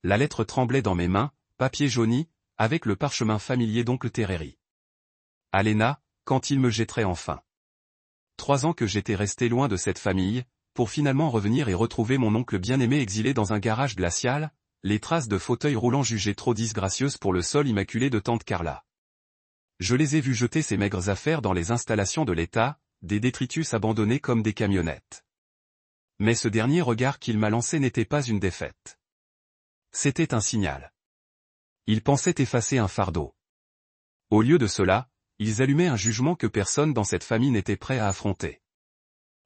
La lettre tremblait dans mes mains, papier jauni, avec le parchemin familier d'oncle Tereri. À Léna, quand il me jetterait enfin. 3 ans que j'étais resté loin de cette famille, pour finalement revenir et retrouver mon oncle bien-aimé exilé dans un garage glacial, les traces de fauteuils roulants jugées trop disgracieuses pour le sol immaculé de tante Carla. Je les ai vus jeter ces maigres affaires dans les installations de l'État, des détritus abandonnés comme des camionnettes. Mais ce dernier regard qu'il m'a lancé n'était pas une défaite. C'était un signal. Ils pensaient effacer un fardeau. Au lieu de cela, ils allumaient un jugement que personne dans cette famille n'était prêt à affronter.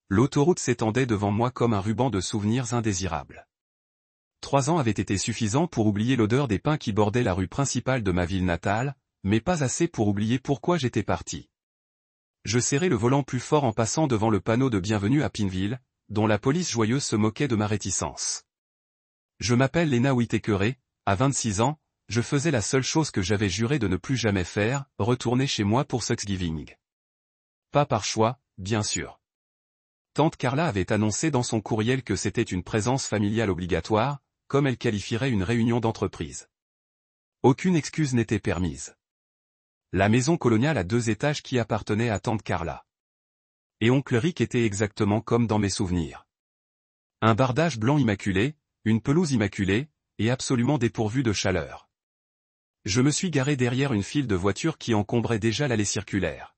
L'autoroute s'étendait devant moi comme un ruban de souvenirs indésirables. 3 ans avaient été suffisants pour oublier l'odeur des pins qui bordaient la rue principale de ma ville natale, mais pas assez pour oublier pourquoi j'étais parti. Je serrai le volant plus fort en passant devant le panneau de bienvenue à Pinville, dont la police joyeuse se moquait de ma réticence. Je m'appelle Léna Whittaker, à 26 ans, je faisais la seule chose que j'avais juré de ne plus jamais faire, retourner chez moi pour Thanksgiving. Pas par choix, bien sûr. Tante Carla avait annoncé dans son courriel que c'était une présence familiale obligatoire, comme elle qualifierait une réunion d'entreprise. Aucune excuse n'était permise. La maison coloniale à 2 étages qui appartenait à tante Carla. Et oncle Rick était exactement comme dans mes souvenirs. Un bardage blanc immaculé, une pelouse immaculée, et absolument dépourvu de chaleur. Je me suis garé derrière une file de voitures qui encombrait déjà l'allée circulaire.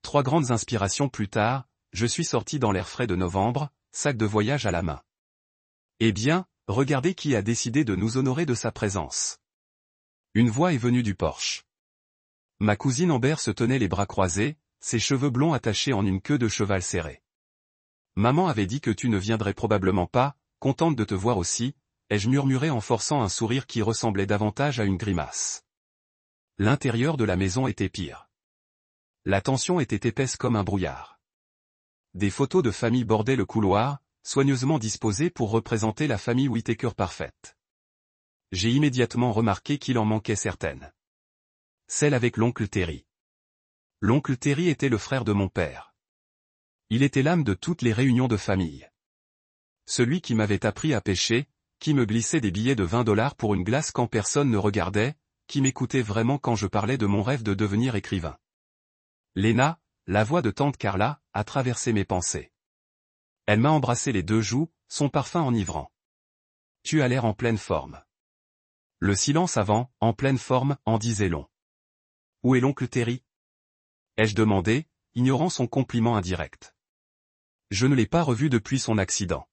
3 grandes inspirations plus tard, je suis sorti dans l'air frais de novembre, sac de voyage à la main. Eh bien, regardez qui a décidé de nous honorer de sa présence. Une voix est venue du porche. Ma cousine Amber se tenait les bras croisés, ses cheveux blonds attachés en une queue de cheval serrée. Maman avait dit que tu ne viendrais probablement pas, contente de te voir aussi, ai-je murmuré en forçant un sourire qui ressemblait davantage à une grimace. L'intérieur de la maison était pire. La tension était épaisse comme un brouillard. Des photos de famille bordaient le couloir, soigneusement disposées pour représenter la famille Whittaker parfaite. J'ai immédiatement remarqué qu'il en manquait certaines. Celle avec l'oncle Terry. L'oncle Terry était le frère de mon père. Il était l'âme de toutes les réunions de famille. Celui qui m'avait appris à pêcher, qui me glissait des billets de $20 pour une glace quand personne ne regardait, qui m'écoutait vraiment quand je parlais de mon rêve de devenir écrivain. Léna, la voix de tante Carla, a traversé mes pensées. Elle m'a embrassé les 2 joues, son parfum enivrant. Tu as l'air en pleine forme. Le silence avant, en pleine forme, en disait long. Où est l'oncle Terry? Ai-je demandé, ignorant son compliment indirect. Je ne l'ai pas revu depuis son accident.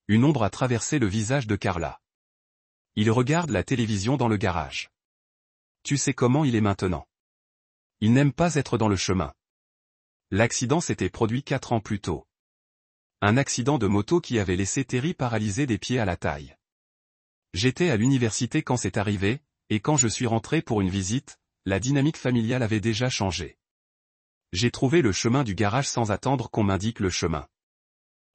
Une ombre a traversé le visage de Carla. Il regarde la télévision dans le garage. Tu sais comment il est maintenant. Il n'aime pas être dans le chemin. L'accident s'était produit 4 ans plus tôt. Un accident de moto qui avait laissé Terry paralysé des pieds à la taille. J'étais à l'université quand c'est arrivé, et quand je suis rentré pour une visite, la dynamique familiale avait déjà changé. J'ai trouvé le chemin du garage sans attendre qu'on m'indique le chemin.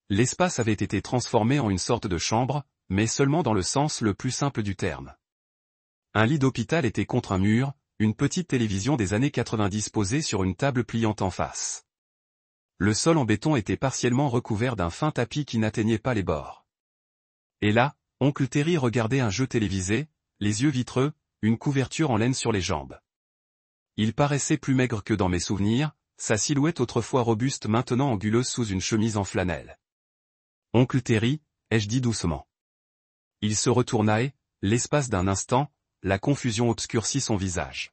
L'espace avait été transformé en une sorte de chambre, mais seulement dans le sens le plus simple du terme. Un lit d'hôpital était contre un mur, une petite télévision des années 90 posée sur une table pliante en face. Le sol en béton était partiellement recouvert d'un fin tapis qui n'atteignait pas les bords. Et là, oncle Terry regardait un jeu télévisé, les yeux vitreux, une couverture en laine sur les jambes. Il paraissait plus maigre que dans mes souvenirs, sa silhouette autrefois robuste maintenant anguleuse sous une chemise en flanelle. Oncle Terry, ai-je dit doucement. Il se retourna et, l'espace d'un instant, la confusion obscurcit son visage.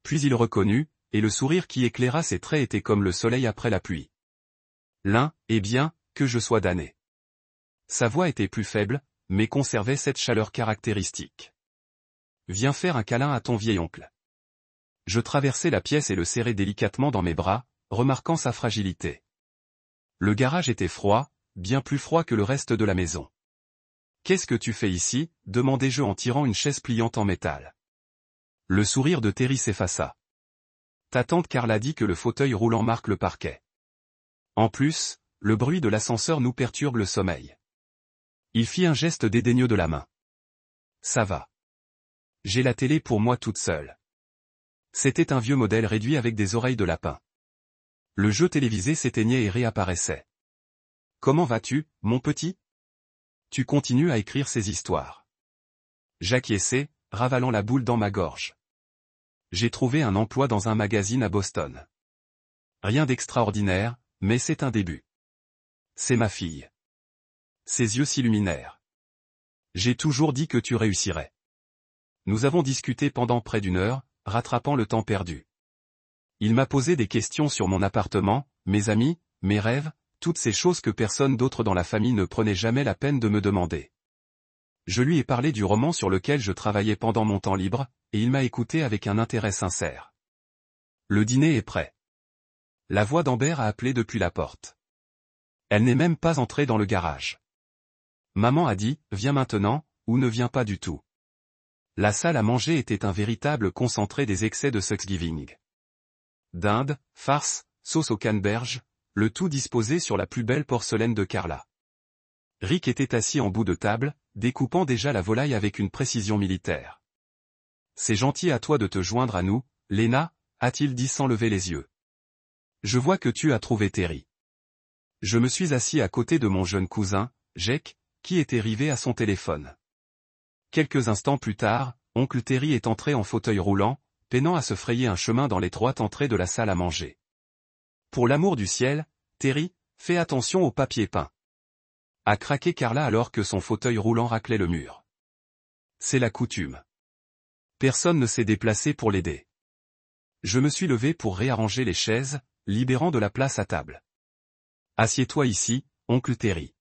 Puis il reconnut, et le sourire qui éclaira ses traits était comme le soleil après la pluie. L'un, eh bien, que je sois damné. Sa voix était plus faible, mais conservait cette chaleur caractéristique. Viens faire un câlin à ton vieil oncle. Je traversai la pièce et le serrai délicatement dans mes bras, remarquant sa fragilité. Le garage était froid, bien plus froid que le reste de la maison. Qu'est-ce que tu fais ici? Demandai-je en tirant une chaise pliante en métal. Le sourire de Terry s'effaça. Ta tante Carla dit que le fauteuil roulant marque le parquet. En plus, le bruit de l'ascenseur nous perturbe le sommeil. Il fit un geste dédaigneux de la main. Ça va. J'ai la télé pour moi toute seule. C'était un vieux modèle réduit avec des oreilles de lapin. Le jeu télévisé s'éteignait et réapparaissait. Comment vas-tu, mon petit? Tu continues à écrire ces histoires. J'acquiesçai, ravalant la boule dans ma gorge. J'ai trouvé un emploi dans un magazine à Boston. Rien d'extraordinaire, mais c'est un début. C'est ma fille. Ses yeux s'illuminèrent. J'ai toujours dit que tu réussirais. Nous avons discuté pendant près d'1 heure, rattrapant le temps perdu. Il m'a posé des questions sur mon appartement, mes amis, mes rêves, toutes ces choses que personne d'autre dans la famille ne prenait jamais la peine de me demander. Je lui ai parlé du roman sur lequel je travaillais pendant mon temps libre, et il m'a écouté avec un intérêt sincère. Le dîner est prêt. La voix d'Amber a appelé depuis la porte. Elle n'est même pas entrée dans le garage. Maman a dit, viens maintenant, ou ne viens pas du tout. La salle à manger était un véritable concentré des excès de Thanksgiving. Dinde, farce, sauce au canneberge, le tout disposé sur la plus belle porcelaine de Carla. Rick était assis en bout de table, découpant déjà la volaille avec une précision militaire. C'est gentil à toi de te joindre à nous, Lena, a-t-il dit sans lever les yeux. Je vois que tu as trouvé Terry. Je me suis assis à côté de mon jeune cousin, Jake, qui était rivé à son téléphone. Quelques instants plus tard, oncle Terry est entré en fauteuil roulant, peinant à se frayer un chemin dans l'étroite entrée de la salle à manger. Pour l'amour du ciel, Terry, fais attention au papier peint. A craqué Carla alors que son fauteuil roulant raclait le mur. C'est la coutume. Personne ne s'est déplacé pour l'aider. Je me suis levé pour réarranger les chaises, libérant de la place à table. Assieds-toi ici, oncle Terry.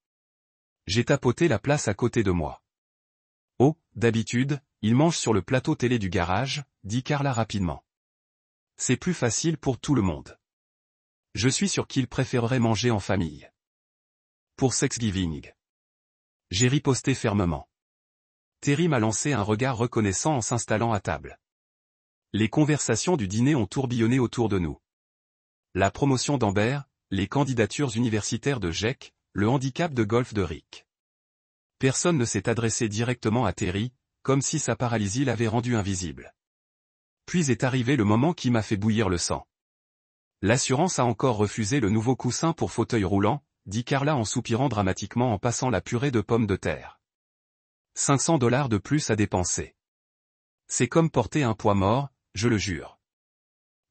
J'ai tapoté la place à côté de moi. Oh, d'habitude, il mange sur le plateau télé du garage, dit Carla rapidement. C'est plus facile pour tout le monde. Je suis sûr qu'il préférerait manger en famille. Pour Thanksgiving. J'ai riposté fermement. Terry m'a lancé un regard reconnaissant en s'installant à table. Les conversations du dîner ont tourbillonné autour de nous. La promotion d'Amber, les candidatures universitaires de Jake, le handicap de golf de Rick. Personne ne s'est adressé directement à Terry, comme si sa paralysie l'avait rendu invisible. Puis est arrivé le moment qui m'a fait bouillir le sang. L'assurance a encore refusé le nouveau coussin pour fauteuil roulant, dit Carla en soupirant dramatiquement en passant la purée de pommes de terre. 500 $ de plus à dépenser. C'est comme porter un poids mort, je le jure.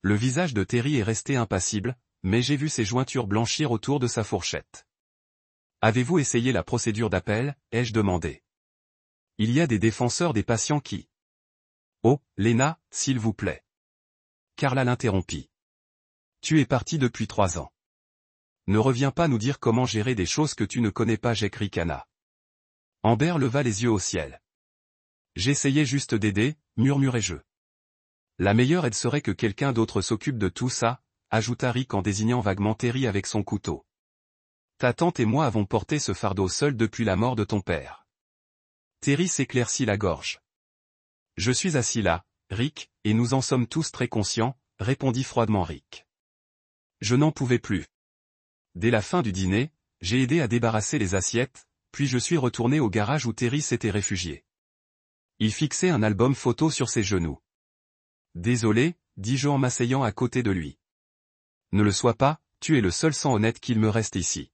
Le visage de Terry est resté impassible, mais j'ai vu ses jointures blanchir autour de sa fourchette. Avez-vous essayé la procédure d'appel, ai-je demandé. Il y a des défenseurs des patients qui... Oh, Lena, s'il vous plaît. Carla l'interrompit. Tu es parti depuis 3 ans. Ne reviens pas nous dire comment gérer des choses que tu ne connais pas, Jake ricana. Amber leva les yeux au ciel. J'essayais juste d'aider, murmurai-je. La meilleure aide serait que quelqu'un d'autre s'occupe de tout ça, ajouta Rick en désignant vaguement Terry avec son couteau. Ta tante et moi avons porté ce fardeau seul depuis la mort de ton père. Terry s'éclaircit la gorge. Je suis assis là, Rick, et nous en sommes tous très conscients, répondit froidement Rick. Je n'en pouvais plus. Dès la fin du dîner, j'ai aidé à débarrasser les assiettes, puis je suis retourné au garage où Terry s'était réfugié. Il fixait un album photo sur ses genoux. Désolé, dis-je en m'asseyant à côté de lui. Ne le sois pas, tu es le seul sang honnête qu'il me reste ici.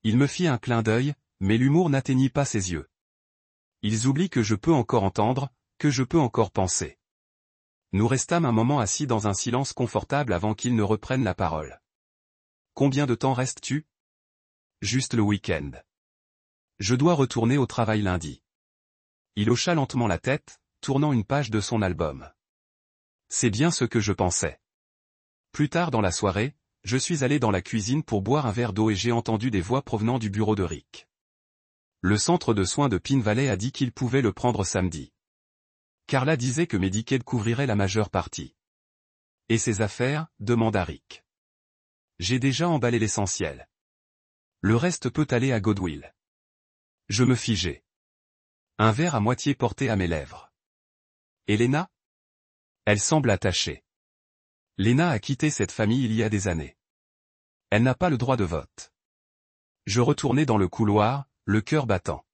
Il me fit un clin d'œil, mais l'humour n'atteignit pas ses yeux. Ils oublient que je peux encore entendre, que je peux encore penser. Nous restâmes un moment assis dans un silence confortable avant qu'ils ne reprennent la parole. Combien de temps restes-tu? Juste le week-end. Je dois retourner au travail lundi. Il hocha lentement la tête, tournant une page de son album. C'est bien ce que je pensais. Plus tard dans la soirée, je suis allé dans la cuisine pour boire un verre d'eau et j'ai entendu des voix provenant du bureau de Rick. Le centre de soins de Pine Valley a dit qu'il pouvait le prendre samedi. Carla disait que Medicaid couvrirait la majeure partie. Et ses affaires, demanda Rick. J'ai déjà emballé l'essentiel. Le reste peut aller à Goodwill. Je me figeai. Un verre à moitié porté à mes lèvres. Et Lena? Elle semble attachée. Lena a quitté cette famille il y a des années. Elle n'a pas le droit de vote. Je retournai dans le couloir, le cœur battant.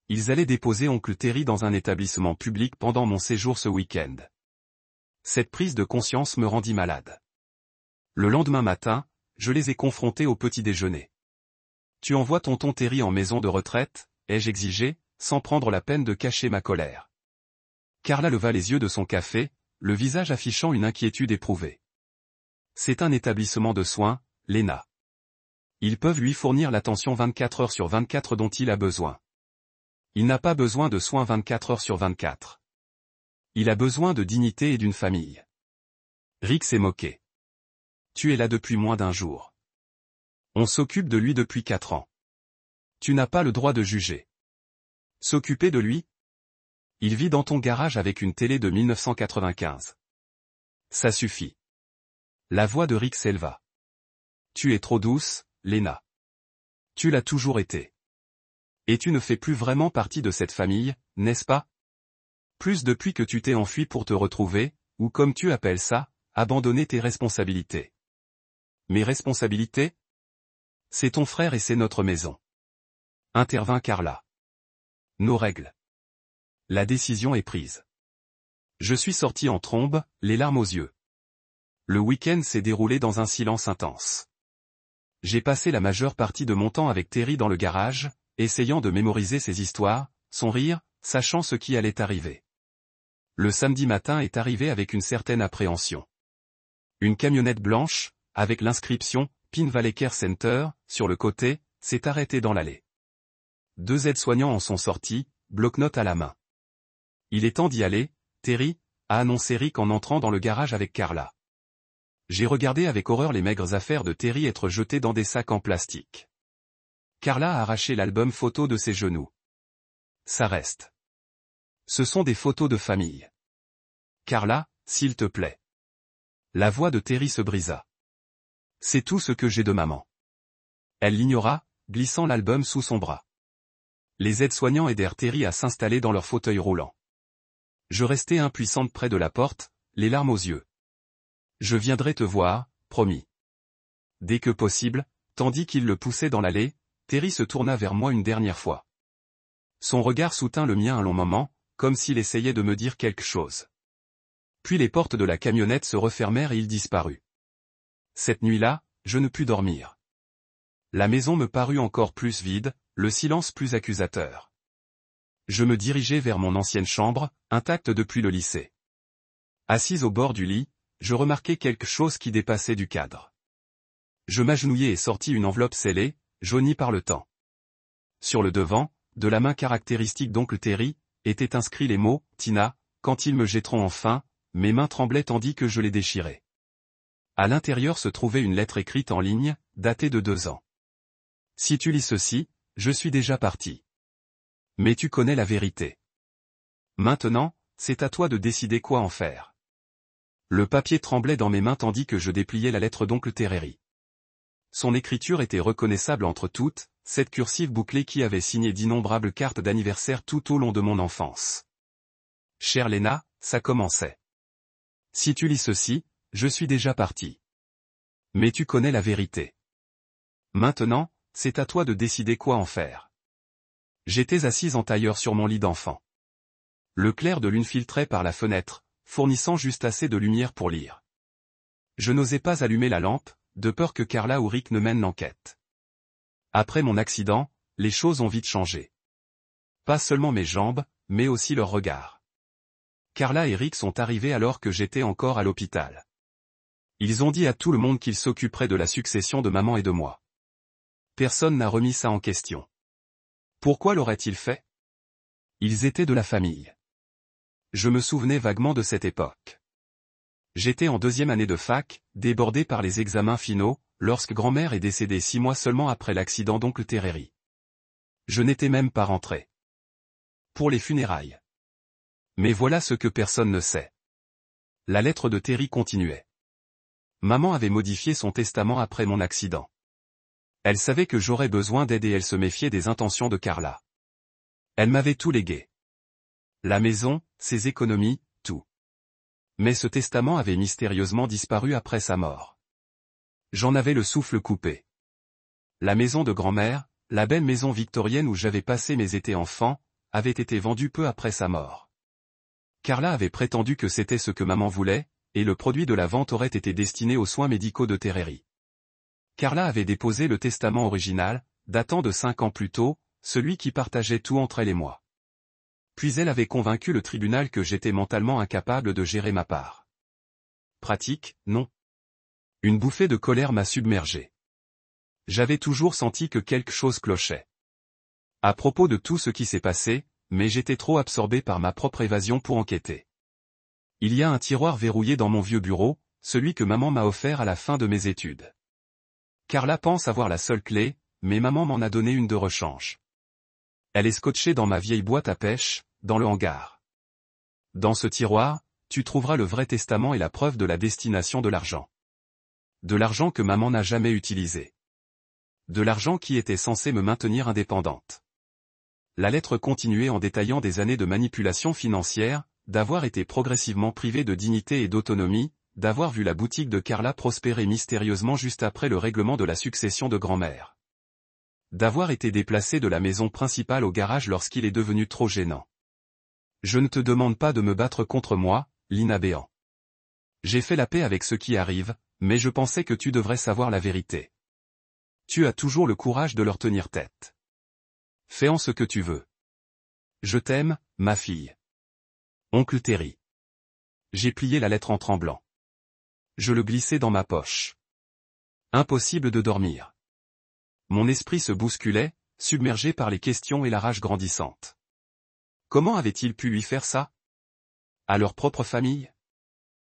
Ils allaient déposer oncle Terry dans un établissement public pendant mon séjour ce week-end. Cette prise de conscience me rendit malade. Le lendemain matin, je les ai confrontés au petit déjeuner. Tu envoies tonton Terry en maison de retraite, ai-je exigé, sans prendre la peine de cacher ma colère. Carla leva les yeux de son café, le visage affichant une inquiétude éprouvée. C'est un établissement de soins, Lena. Ils peuvent lui fournir l'attention 24 heures sur 24 dont il a besoin. Il n'a pas besoin de soins 24 heures sur 24. Il a besoin de dignité et d'une famille. Rick s'est moqué. Tu es là depuis moins d'un jour. On s'occupe de lui depuis 4 ans. Tu n'as pas le droit de juger. S'occuper de lui? Il vit dans ton garage avec une télé de 1995. Ça suffit. La voix de Rick s'éleva. Tu es trop douce, Lena. Tu l'as toujours été. Et tu ne fais plus vraiment partie de cette famille, n'est-ce pas? Plus depuis que tu t'es enfui pour te retrouver, ou comme tu appelles ça, abandonner tes responsabilités. Mes responsabilités? C'est ton frère et c'est notre maison. Intervint Carla. Nos règles. La décision est prise. Je suis sorti en trombe, les larmes aux yeux. Le week-end s'est déroulé dans un silence intense. J'ai passé la majeure partie de mon temps avec Terry dans le garage, essayant de mémoriser ses histoires, son rire, sachant ce qui allait arriver. Le samedi matin est arrivé avec une certaine appréhension. Une camionnette blanche, avec l'inscription « Pine Valley Care Center » sur le côté, s'est arrêtée dans l'allée. 2 aides-soignants en sont sortis, bloc-notes à la main. Il est temps d'y aller, Terry, a annoncé Rick en entrant dans le garage avec Carla. J'ai regardé avec horreur les maigres affaires de Terry être jetées dans des sacs en plastique. Carla a arraché l'album photo de ses genoux. Ça reste. Ce sont des photos de famille. Carla, s'il te plaît. La voix de Terry se brisa. C'est tout ce que j'ai de maman. Elle l'ignora, glissant l'album sous son bras. Les aides-soignants aidèrent Terry à s'installer dans leur fauteuil roulant. Je restai impuissante près de la porte, les larmes aux yeux. Je viendrai te voir, promis. Dès que possible, tandis qu'il le poussait dans l'allée, Terry se tourna vers moi une dernière fois. Son regard soutint le mien un long moment, comme s'il essayait de me dire quelque chose. Puis les portes de la camionnette se refermèrent et il disparut. Cette nuit-là, je ne pus dormir. La maison me parut encore plus vide, le silence plus accusateur. Je me dirigeai vers mon ancienne chambre, intacte depuis le lycée. Assise au bord du lit, je remarquai quelque chose qui dépassait du cadre. Je m'agenouillai et sortis une enveloppe scellée, jaunie par le temps. Sur le devant, de la main caractéristique d'oncle Terry, étaient inscrits les mots « Tina, quand ils me jetteront enfin », mes mains tremblaient tandis que je les déchirais. À l'intérieur se trouvait une lettre écrite en ligne, datée de 2 ans. Si tu lis ceci, je suis déjà parti. Mais tu connais la vérité. Maintenant, c'est à toi de décider quoi en faire. Le papier tremblait dans mes mains tandis que je dépliais la lettre d'oncle Terry. Son écriture était reconnaissable entre toutes, cette cursive bouclée qui avait signé d'innombrables cartes d'anniversaire tout au long de mon enfance. Chère Lena, ça commençait. Si tu lis ceci, je suis déjà parti. Mais tu connais la vérité. Maintenant, c'est à toi de décider quoi en faire. J'étais assise en tailleur sur mon lit d'enfant. Le clair de lune filtrait par la fenêtre, fournissant juste assez de lumière pour lire. Je n'osais pas allumer la lampe, de peur que Carla ou Rick ne mènent l'enquête. Après mon accident, les choses ont vite changé. Pas seulement mes jambes, mais aussi leur regard. Carla et Rick sont arrivés alors que j'étais encore à l'hôpital. Ils ont dit à tout le monde qu'ils s'occuperaient de la succession de maman et de moi. Personne n'a remis ça en question. Pourquoi l'auraient-ils fait? Ils étaient de la famille. Je me souvenais vaguement de cette époque. J'étais en 2e année de fac, débordé par les examens finaux, lorsque grand-mère est décédée 6 mois seulement après l'accident d'oncle Terry. Je n'étais même pas rentré. Pour les funérailles. Mais voilà ce que personne ne sait. La lettre de Terry continuait. Maman avait modifié son testament après mon accident. Elle savait que j'aurais besoin d'aide et elle se méfiait des intentions de Carla. Elle m'avait tout légué. La maison, ses économies, tout. Mais ce testament avait mystérieusement disparu après sa mort. J'en avais le souffle coupé. La maison de grand-mère, la belle maison victorienne où j'avais passé mes étés enfant, avait été vendue peu après sa mort. Carla avait prétendu que c'était ce que maman voulait, et le produit de la vente aurait été destiné aux soins médicaux de Terry. Carla avait déposé le testament original, datant de 5 ans plus tôt, celui qui partageait tout entre elle et moi. Puis elle avait convaincu le tribunal que j'étais mentalement incapable de gérer ma part. Pratique, non. Une bouffée de colère m'a submergé. J'avais toujours senti que quelque chose clochait. À propos de tout ce qui s'est passé, mais j'étais trop absorbé par ma propre évasion pour enquêter. Il y a un tiroir verrouillé dans mon vieux bureau, celui que maman m'a offert à la fin de mes études. Carla pense avoir la seule clé, mais maman m'en a donné une de rechange. Elle est scotchée dans ma vieille boîte à pêche, dans le hangar. Dans ce tiroir, tu trouveras le vrai testament et la preuve de la destination de l'argent. De l'argent que maman n'a jamais utilisé. De l'argent qui était censé me maintenir indépendante. La lettre continuait en détaillant des années de manipulation financière, d'avoir été progressivement privé de dignité et d'autonomie, d'avoir vu la boutique de Carla prospérer mystérieusement juste après le règlement de la succession de grand-mère. D'avoir été déplacé de la maison principale au garage lorsqu'il est devenu trop gênant. Je ne te demande pas de me battre contre moi, Lina Béan. J'ai fait la paix avec ce qui arrive, mais je pensais que tu devrais savoir la vérité. Tu as toujours le courage de leur tenir tête. Fais en ce que tu veux. Je t'aime, ma fille. Oncle Terry. J'ai plié la lettre en tremblant. Je le glissai dans ma poche. Impossible de dormir. Mon esprit se bousculait, submergé par les questions et la rage grandissante. Comment avait-il pu lui faire ça? À leur propre famille?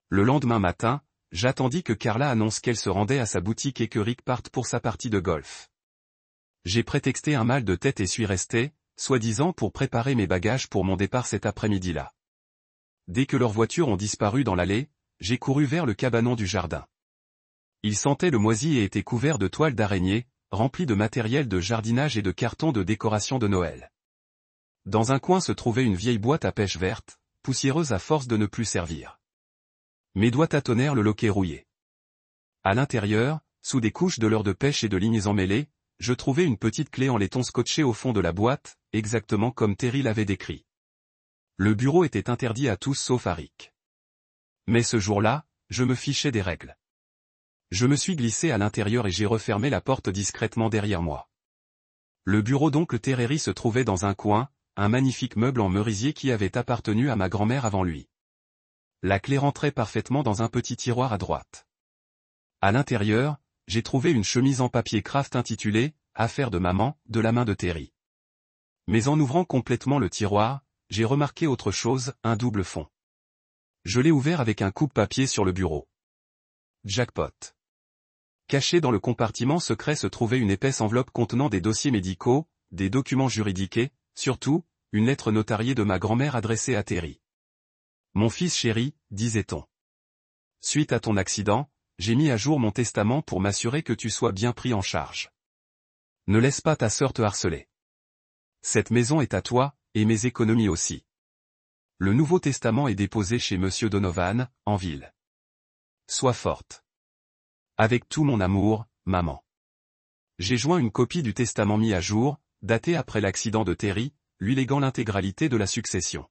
Le lendemain matin, j'attendis que Carla annonce qu'elle se rendait à sa boutique et que Rick parte pour sa partie de golf. J'ai prétexté un mal de tête et suis resté, soi-disant pour préparer mes bagages pour mon départ cet après-midi-là. Dès que leurs voitures ont disparu dans l'allée, j'ai couru vers le cabanon du jardin. Il sentait le moisi et était couvert de toiles d'araignée, rempli de matériel de jardinage et de cartons de décoration de Noël. Dans un coin se trouvait une vieille boîte à pêche verte, poussiéreuse à force de ne plus servir. Mes doigts tâtonnèrent le loquet rouillé. À l'intérieur, sous des couches de leurre de pêche et de lignes emmêlées, je trouvai une petite clé en laiton scotchée au fond de la boîte, exactement comme Terry l'avait décrit. Le bureau était interdit à tous sauf à Rick. Mais ce jour-là, je me fichais des règles. Je me suis glissé à l'intérieur et j'ai refermé la porte discrètement derrière moi. Le bureau d'oncle Terry se trouvait dans un coin, un magnifique meuble en merisier qui avait appartenu à ma grand-mère avant lui. La clé rentrait parfaitement dans un petit tiroir à droite. À l'intérieur, j'ai trouvé une chemise en papier craft intitulée « Affaire de maman » de la main de Terry. Mais en ouvrant complètement le tiroir, j'ai remarqué autre chose, un double fond. Je l'ai ouvert avec un coupe-papier sur le bureau. Jackpot. Caché dans le compartiment secret se trouvait une épaisse enveloppe contenant des dossiers médicaux, des documents juridiques et, surtout, une lettre notariée de ma grand-mère adressée à Terry. Mon fils chéri, disait-on. Suite à ton accident, j'ai mis à jour mon testament pour m'assurer que tu sois bien pris en charge. Ne laisse pas ta sœur te harceler. Cette maison est à toi, et mes économies aussi. Le Nouveau Testament est déposé chez Monsieur Donovan, en ville. Sois forte. Avec tout mon amour, maman. J'ai joint une copie du testament mis à jour, daté après l'accident de Terry, lui léguant l'intégralité de la succession.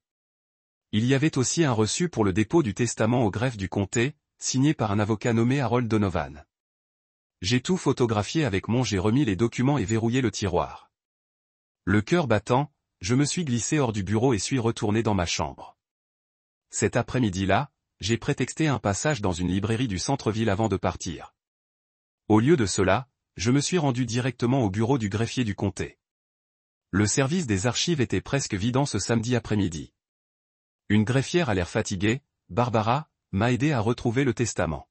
Il y avait aussi un reçu pour le dépôt du testament au greffe du comté, signé par un avocat nommé Harold Donovan. J'ai tout photographié avec j'ai remis les documents et verrouillé le tiroir. Le cœur battant, je me suis glissé hors du bureau et suis retourné dans ma chambre. Cet après-midi-là, j'ai prétexté un passage dans une librairie du centre-ville avant de partir. Au lieu de cela, je me suis rendu directement au bureau du greffier du comté. Le service des archives était presque vidant ce samedi après-midi. Une greffière à l'air fatigué, Barbara, m'a aidé à retrouver le testament.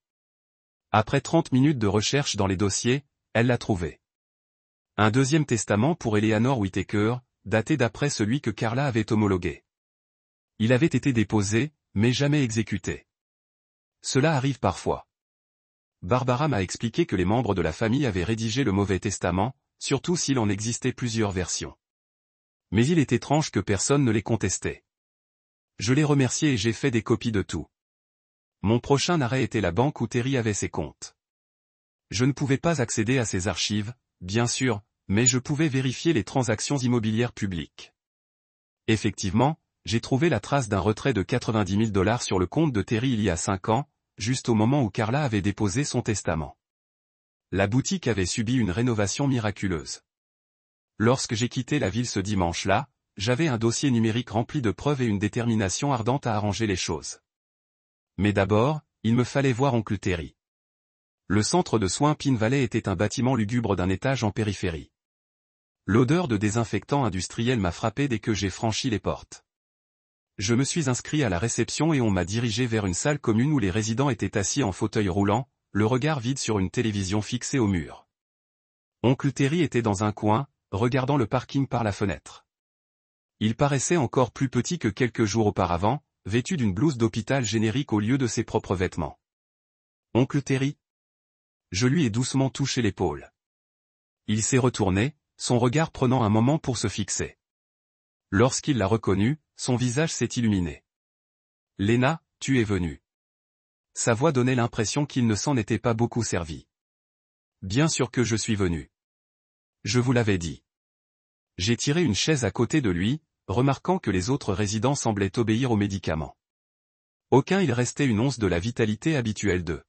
Après 30 minutes de recherche dans les dossiers, elle l'a trouvé. Un deuxième testament pour Eleanor Whittaker, daté d'après celui que Carla avait homologué. Il avait été déposé, mais jamais exécuté. Cela arrive parfois. Barbara m'a expliqué que les membres de la famille avaient rédigé le mauvais testament, surtout s'il en existait plusieurs versions. Mais il est étrange que personne ne les contestait. Je l'ai remercié et j'ai fait des copies de tout. Mon prochain arrêt était la banque où Terry avait ses comptes. Je ne pouvais pas accéder à ses archives, bien sûr, mais je pouvais vérifier les transactions immobilières publiques. Effectivement, j'ai trouvé la trace d'un retrait de 90 000 $ sur le compte de Terry il y a 5 ans, juste au moment où Carla avait déposé son testament. La boutique avait subi une rénovation miraculeuse. Lorsque j'ai quitté la ville ce dimanche-là, j'avais un dossier numérique rempli de preuves et une détermination ardente à arranger les choses. Mais d'abord, il me fallait voir oncle Terry. Le centre de soins Pine Valley était un bâtiment lugubre d'un étage en périphérie. L'odeur de désinfectant industriel m'a frappé dès que j'ai franchi les portes. Je me suis inscrit à la réception et on m'a dirigé vers une salle commune où les résidents étaient assis en fauteuil roulant, le regard vide sur une télévision fixée au mur. Oncle Terry était dans un coin, regardant le parking par la fenêtre. Il paraissait encore plus petit que quelques jours auparavant, vêtu d'une blouse d'hôpital générique au lieu de ses propres vêtements. Oncle Terry? Je lui ai doucement touché l'épaule. Il s'est retourné, son regard prenant un moment pour se fixer. Lorsqu'il l'a reconnu, son visage s'est illuminé. « Lena, tu es venue. » Sa voix donnait l'impression qu'il ne s'en était pas beaucoup servi. « Bien sûr que je suis venu. Je vous l'avais dit. » J'ai tiré une chaise à côté de lui, remarquant que les autres résidents semblaient obéir aux médicaments. Aucun il restait une once de la vitalité habituelle d'eux.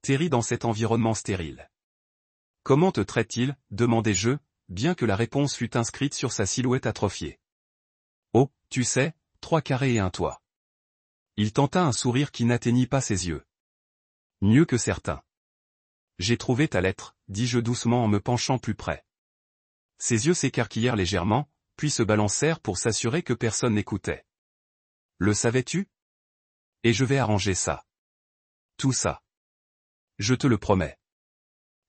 Terry dans cet environnement stérile. « Comment te traite-t-il » demandai-je, bien que la réponse fût inscrite sur sa silhouette atrophiée. « Oh, tu sais, 3 carrés et un toit. » Il tenta un sourire qui n'atteignit pas ses yeux. « Mieux que certains. »« J'ai trouvé ta lettre, » dis-je doucement en me penchant plus près. Ses yeux s'écarquillèrent légèrement, puis se balancèrent pour s'assurer que personne n'écoutait. « Le savais-tu ? Et je vais arranger ça. Tout ça. Je te le promets. »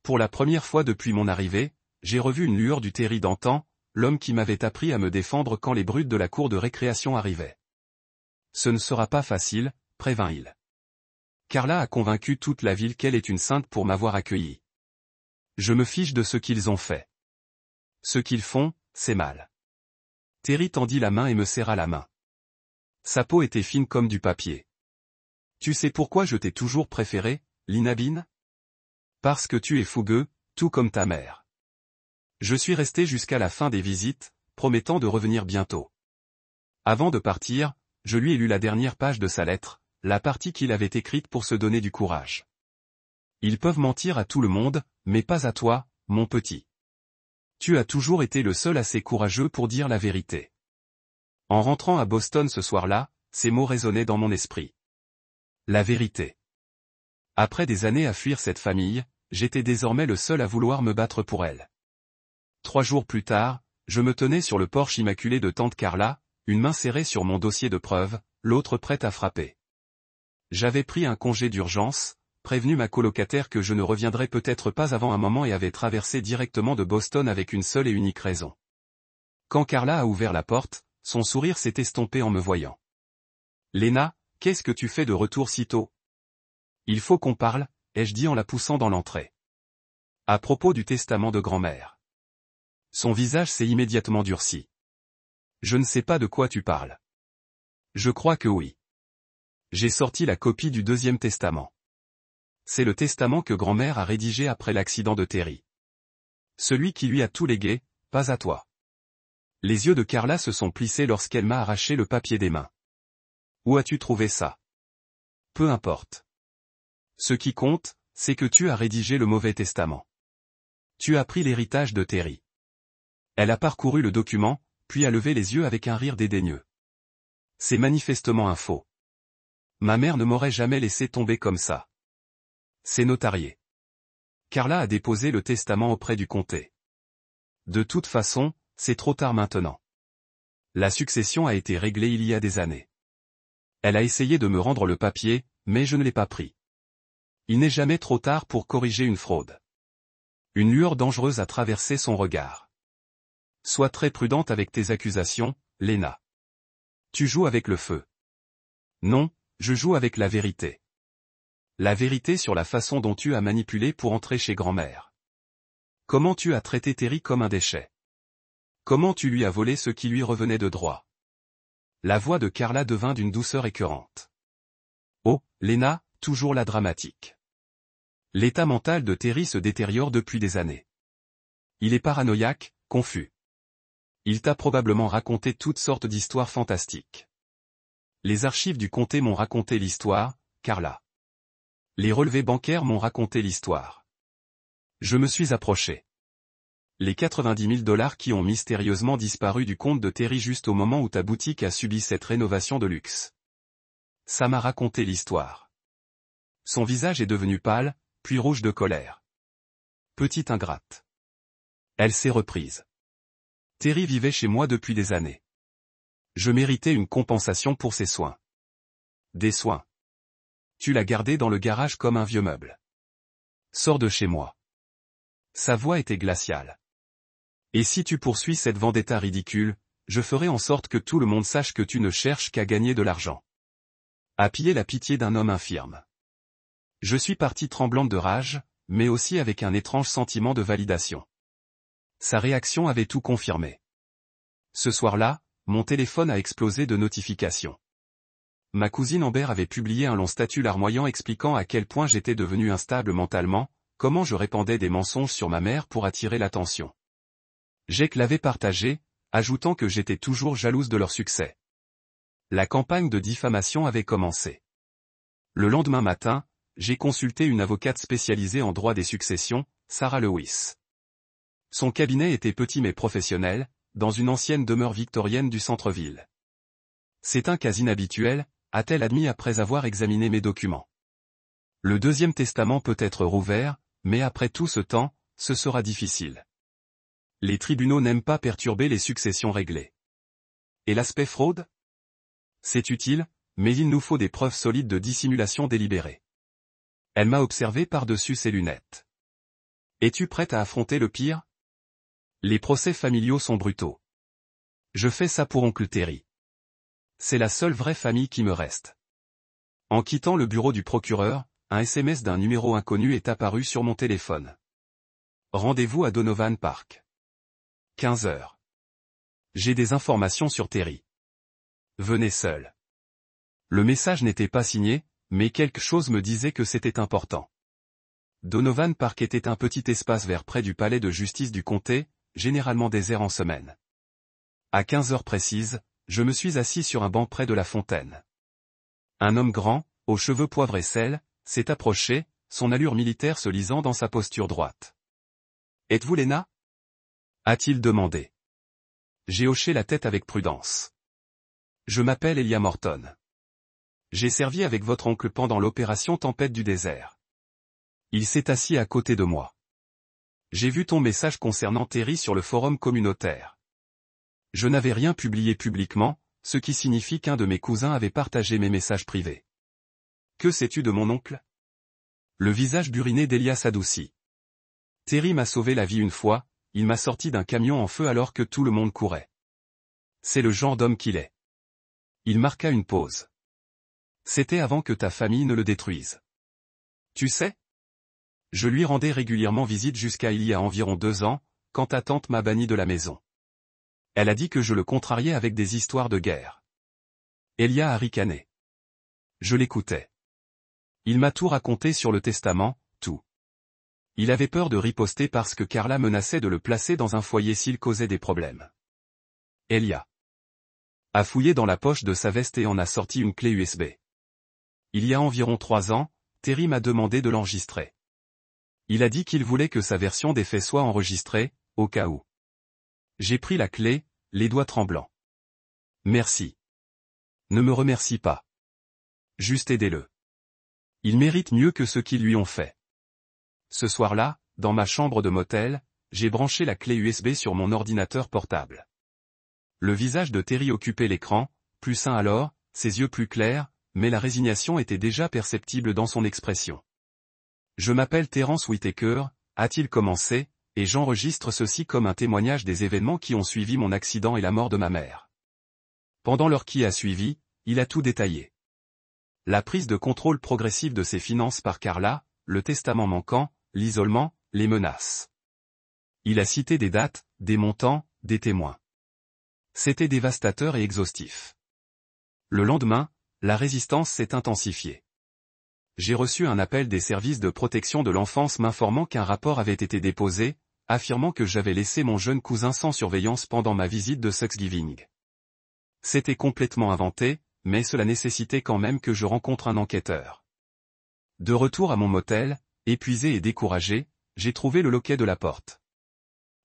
Pour la première fois depuis mon arrivée, j'ai revu une lueur du Terry d'antan, l'homme qui m'avait appris à me défendre quand les brutes de la cour de récréation arrivaient. « Ce ne sera pas facile, » prévint-il. Carla a convaincu toute la ville qu'elle est une sainte pour m'avoir accueilli. Je me fiche de ce qu'ils ont fait. Ce qu'ils font, c'est mal. Terry tendit la main et me serra la main. Sa peau était fine comme du papier. Tu sais pourquoi je t'ai toujours préféré, Lina Bean ? Parce que tu es fougueux, tout comme ta mère. Je suis resté jusqu'à la fin des visites, promettant de revenir bientôt. Avant de partir, je lui ai lu la dernière page de sa lettre, la partie qu'il avait écrite pour se donner du courage. Ils peuvent mentir à tout le monde, mais pas à toi, mon petit. Tu as toujours été le seul assez courageux pour dire la vérité. En rentrant à Boston ce soir-là, ces mots résonnaient dans mon esprit. La vérité. Après des années à fuir cette famille, j'étais désormais le seul à vouloir me battre pour elle. 3 jours plus tard, je me tenais sur le porche immaculé de tante Carla, une main serrée sur mon dossier de preuves, l'autre prête à frapper. J'avais pris un congé d'urgence, prévenu ma colocataire que je ne reviendrais peut-être pas avant un moment et avait traversé directement de Boston avec une seule et unique raison. Quand Carla a ouvert la porte, son sourire s'est estompé en me voyant. « Lena, qu'est-ce que tu fais de retour si tôt ? » « Il faut qu'on parle, » ai-je dit en la poussant dans l'entrée. « À propos du testament de grand-mère. » Son visage s'est immédiatement durci. « Je ne sais pas de quoi tu parles. »« Je crois que oui. » J'ai sorti la copie du 2e testament. C'est le testament que grand-mère a rédigé après l'accident de Terry. Celui qui lui a tout légué, pas à toi. Les yeux de Carla se sont plissés lorsqu'elle m'a arraché le papier des mains. Où as-tu trouvé ça ? Peu importe. Ce qui compte, c'est que tu as rédigé le mauvais testament. Tu as pris l'héritage de Terry. Elle a parcouru le document, puis a levé les yeux avec un rire dédaigneux. C'est manifestement un faux. Ma mère ne m'aurait jamais laissé tomber comme ça. C'est notarié. Carla a déposé le testament auprès du comté. De toute façon, c'est trop tard maintenant. La succession a été réglée il y a des années. Elle a essayé de me rendre le papier, mais je ne l'ai pas pris. Il n'est jamais trop tard pour corriger une fraude. Une lueur dangereuse a traversé son regard. Sois très prudente avec tes accusations, Lena. Tu joues avec le feu. Non, je joue avec la vérité. La vérité sur la façon dont tu as manipulé pour entrer chez grand-mère. Comment tu as traité Terry comme un déchet. Comment tu lui as volé ce qui lui revenait de droit. La voix de Carla devint d'une douceur écœurante. Oh, Lena, toujours la dramatique. L'état mental de Terry se détériore depuis des années. Il est paranoïaque, confus. Il t'a probablement raconté toutes sortes d'histoires fantastiques. Les archives du comté m'ont raconté l'histoire, Carla. Les relevés bancaires m'ont raconté l'histoire. Je me suis approché. Les 90 000 $ qui ont mystérieusement disparu du compte de Terry juste au moment où ta boutique a subi cette rénovation de luxe. Ça m'a raconté l'histoire. Son visage est devenu pâle, puis rouge de colère. Petite ingrate. Elle s'est reprise. Terry vivait chez moi depuis des années. Je méritais une compensation pour ses soins. Des soins. Tu l'as gardé dans le garage comme un vieux meuble. Sors de chez moi. Sa voix était glaciale. Et si tu poursuis cette vendetta ridicule, je ferai en sorte que tout le monde sache que tu ne cherches qu'à gagner de l'argent. À piller la pitié d'un homme infirme. Je suis partie tremblante de rage, mais aussi avec un étrange sentiment de validation. Sa réaction avait tout confirmé. Ce soir-là, mon téléphone a explosé de notifications. Ma cousine Amber avait publié un long statut larmoyant expliquant à quel point j'étais devenu instable mentalement, comment je répandais des mensonges sur ma mère pour attirer l'attention. Jake l'avait partagé, ajoutant que j'étais toujours jalouse de leur succès. La campagne de diffamation avait commencé. Le lendemain matin, j'ai consulté une avocate spécialisée en droit des successions, Sarah Lewis. Son cabinet était petit mais professionnel, dans une ancienne demeure victorienne du centre-ville. C'est un cas inhabituel, a-t-elle admis après avoir examiné mes documents. Le deuxième testament peut être rouvert, mais après tout ce temps, ce sera difficile. Les tribunaux n'aiment pas perturber les successions réglées. Et l'aspect fraude? C'est utile, mais il nous faut des preuves solides de dissimulation délibérée. Elle m'a observé par-dessus ses lunettes. Es-tu prête à affronter le pire? Les procès familiaux sont brutaux. Je fais ça pour oncle Terry. C'est la seule vraie famille qui me reste. En quittant le bureau du procureur, un SMS d'un numéro inconnu est apparu sur mon téléphone. Rendez-vous à Donovan Park. 15 heures. J'ai des informations sur Terry. Venez seul. Le message n'était pas signé, mais quelque chose me disait que c'était important. Donovan Park était un petit espace vert près du palais de justice du comté, généralement désert en semaine. À 15 heures précises, je me suis assis sur un banc près de la fontaine. Un homme grand, aux cheveux poivre et sel, s'est approché, son allure militaire se lisant dans sa posture droite. « Êtes-vous Lena ?» a-t-il demandé. J'ai hoché la tête avec prudence. Je m'appelle Elia Morton. J'ai servi avec votre oncle pendant l'opération Tempête du désert. Il s'est assis à côté de moi. J'ai vu ton message concernant Terry sur le forum communautaire. Je n'avais rien publié publiquement, ce qui signifie qu'un de mes cousins avait partagé mes messages privés. Que sais-tu de mon oncle? Le visage buriné d'Elia s'adoucit. Terry m'a sauvé la vie une fois, il m'a sorti d'un camion en feu alors que tout le monde courait. C'est le genre d'homme qu'il est. Il marqua une pause. C'était avant que ta famille ne le détruise. Tu sais? Je lui rendais régulièrement visite jusqu'à il y a environ 2 ans, quand ta tante m'a banni de la maison. Elle a dit que je le contrariais avec des histoires de guerre. Elia a ricané. Je l'écoutais. Il m'a tout raconté sur le testament, tout. Il avait peur de riposter parce que Carla menaçait de le placer dans un foyer s'il causait des problèmes. Elia a fouillé dans la poche de sa veste et en a sorti une clé USB. Il y a environ 3 ans, Terry m'a demandé de l'enregistrer. Il a dit qu'il voulait que sa version des faits soit enregistrée, au cas où. J'ai pris la clé, les doigts tremblants. Merci. Ne me remercie pas. Juste aidez-le. Il mérite mieux que ce qu'ils lui ont fait. Ce soir-là, dans ma chambre de motel, j'ai branché la clé USB sur mon ordinateur portable. Le visage de Terry occupait l'écran, plus sain alors, ses yeux plus clairs, mais la résignation était déjà perceptible dans son expression. Je m'appelle Terence Whitaker, a-t-il commencé, et j'enregistre ceci comme un témoignage des événements qui ont suivi mon accident et la mort de ma mère. Pendant l'heure qui a suivi, il a tout détaillé. La prise de contrôle progressive de ses finances par Carla, le testament manquant, l'isolement, les menaces. Il a cité des dates, des montants, des témoins. C'était dévastateur et exhaustif. Le lendemain, la résistance s'est intensifiée. J'ai reçu un appel des services de protection de l'enfance m'informant qu'un rapport avait été déposé, affirmant que j'avais laissé mon jeune cousin sans surveillance pendant ma visite de Thanksgiving. C'était complètement inventé, mais cela nécessitait quand même que je rencontre un enquêteur. De retour à mon motel, épuisé et découragé, j'ai trouvé le loquet de la porte.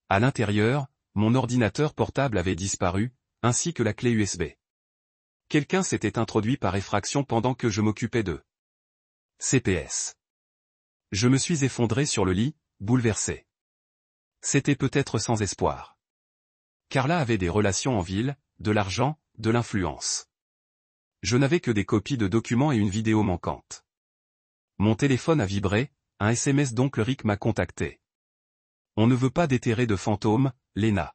À l'intérieur, mon ordinateur portable avait disparu, ainsi que la clé USB. Quelqu'un s'était introduit par effraction pendant que je m'occupais de CPS. Je me suis effondré sur le lit, bouleversé. C'était peut-être sans espoir. Carla avait des relations en ville, de l'argent, de l'influence. Je n'avais que des copies de documents et une vidéo manquante. Mon téléphone a vibré, un SMS d'oncle Rick m'a contacté. On ne veut pas déterrer de fantômes, Lena.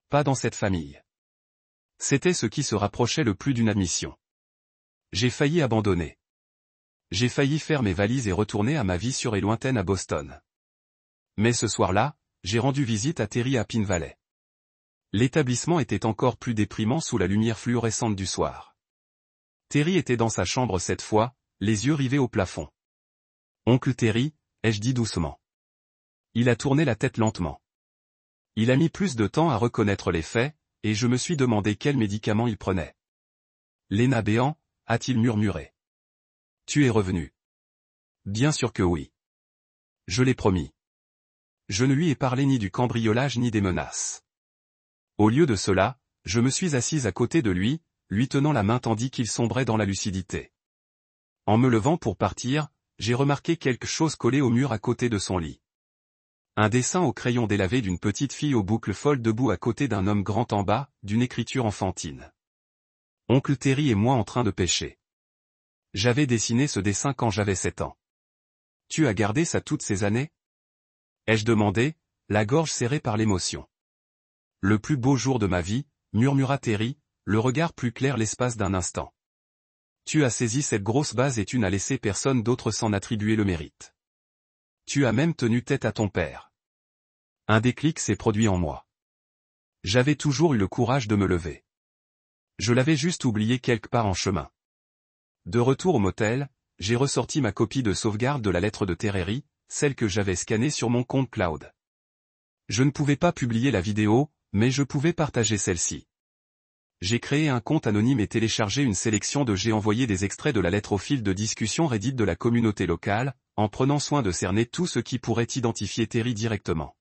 Pas dans cette famille. C'était ce qui se rapprochait le plus d'une admission. J'ai failli abandonner. J'ai failli faire mes valises et retourner à ma vie sûre et lointaine à Boston. Mais ce soir-là, j'ai rendu visite à Terry à Pine Valley. L'établissement était encore plus déprimant sous la lumière fluorescente du soir. Terry était dans sa chambre cette fois, les yeux rivés au plafond. « Oncle Terry », ai-je dit doucement. Il a tourné la tête lentement. Il a mis plus de temps à reconnaître les faits, et je me suis demandé quel médicament il prenait. « Lena Béant », a-t-il murmuré. « Tu es revenu. » Bien sûr que oui. Je l'ai promis. Je ne lui ai parlé ni du cambriolage ni des menaces. Au lieu de cela, je me suis assise à côté de lui, lui tenant la main tandis qu'il sombrait dans la lucidité. En me levant pour partir, j'ai remarqué quelque chose collé au mur à côté de son lit. Un dessin au crayon délavé d'une petite fille aux boucles folles debout à côté d'un homme grand en bas, d'une écriture enfantine. Oncle Terry et moi en train de pêcher. J'avais dessiné ce dessin quand j'avais 7 ans. Tu as gardé ça toutes ces années ? Ai-je demandé, la gorge serrée par l'émotion. Le plus beau jour de ma vie, murmura Terry, le regard plus clair l'espace d'un instant. Tu as saisi cette grosse base et tu n'as laissé personne d'autre s'en attribuer le mérite. Tu as même tenu tête à ton père. Un déclic s'est produit en moi. J'avais toujours eu le courage de me lever. Je l'avais juste oublié quelque part en chemin. De retour au motel, j'ai ressorti ma copie de sauvegarde de la lettre de Terry, celle que j'avais scannée sur mon compte cloud. Je ne pouvais pas publier la vidéo, mais je pouvais partager celle-ci. J'ai créé un compte anonyme et téléchargé une sélection de j'ai envoyé des extraits de la lettre au fil de discussion Reddit de la communauté locale, en prenant soin de cerner tout ce qui pourrait identifier Terry directement.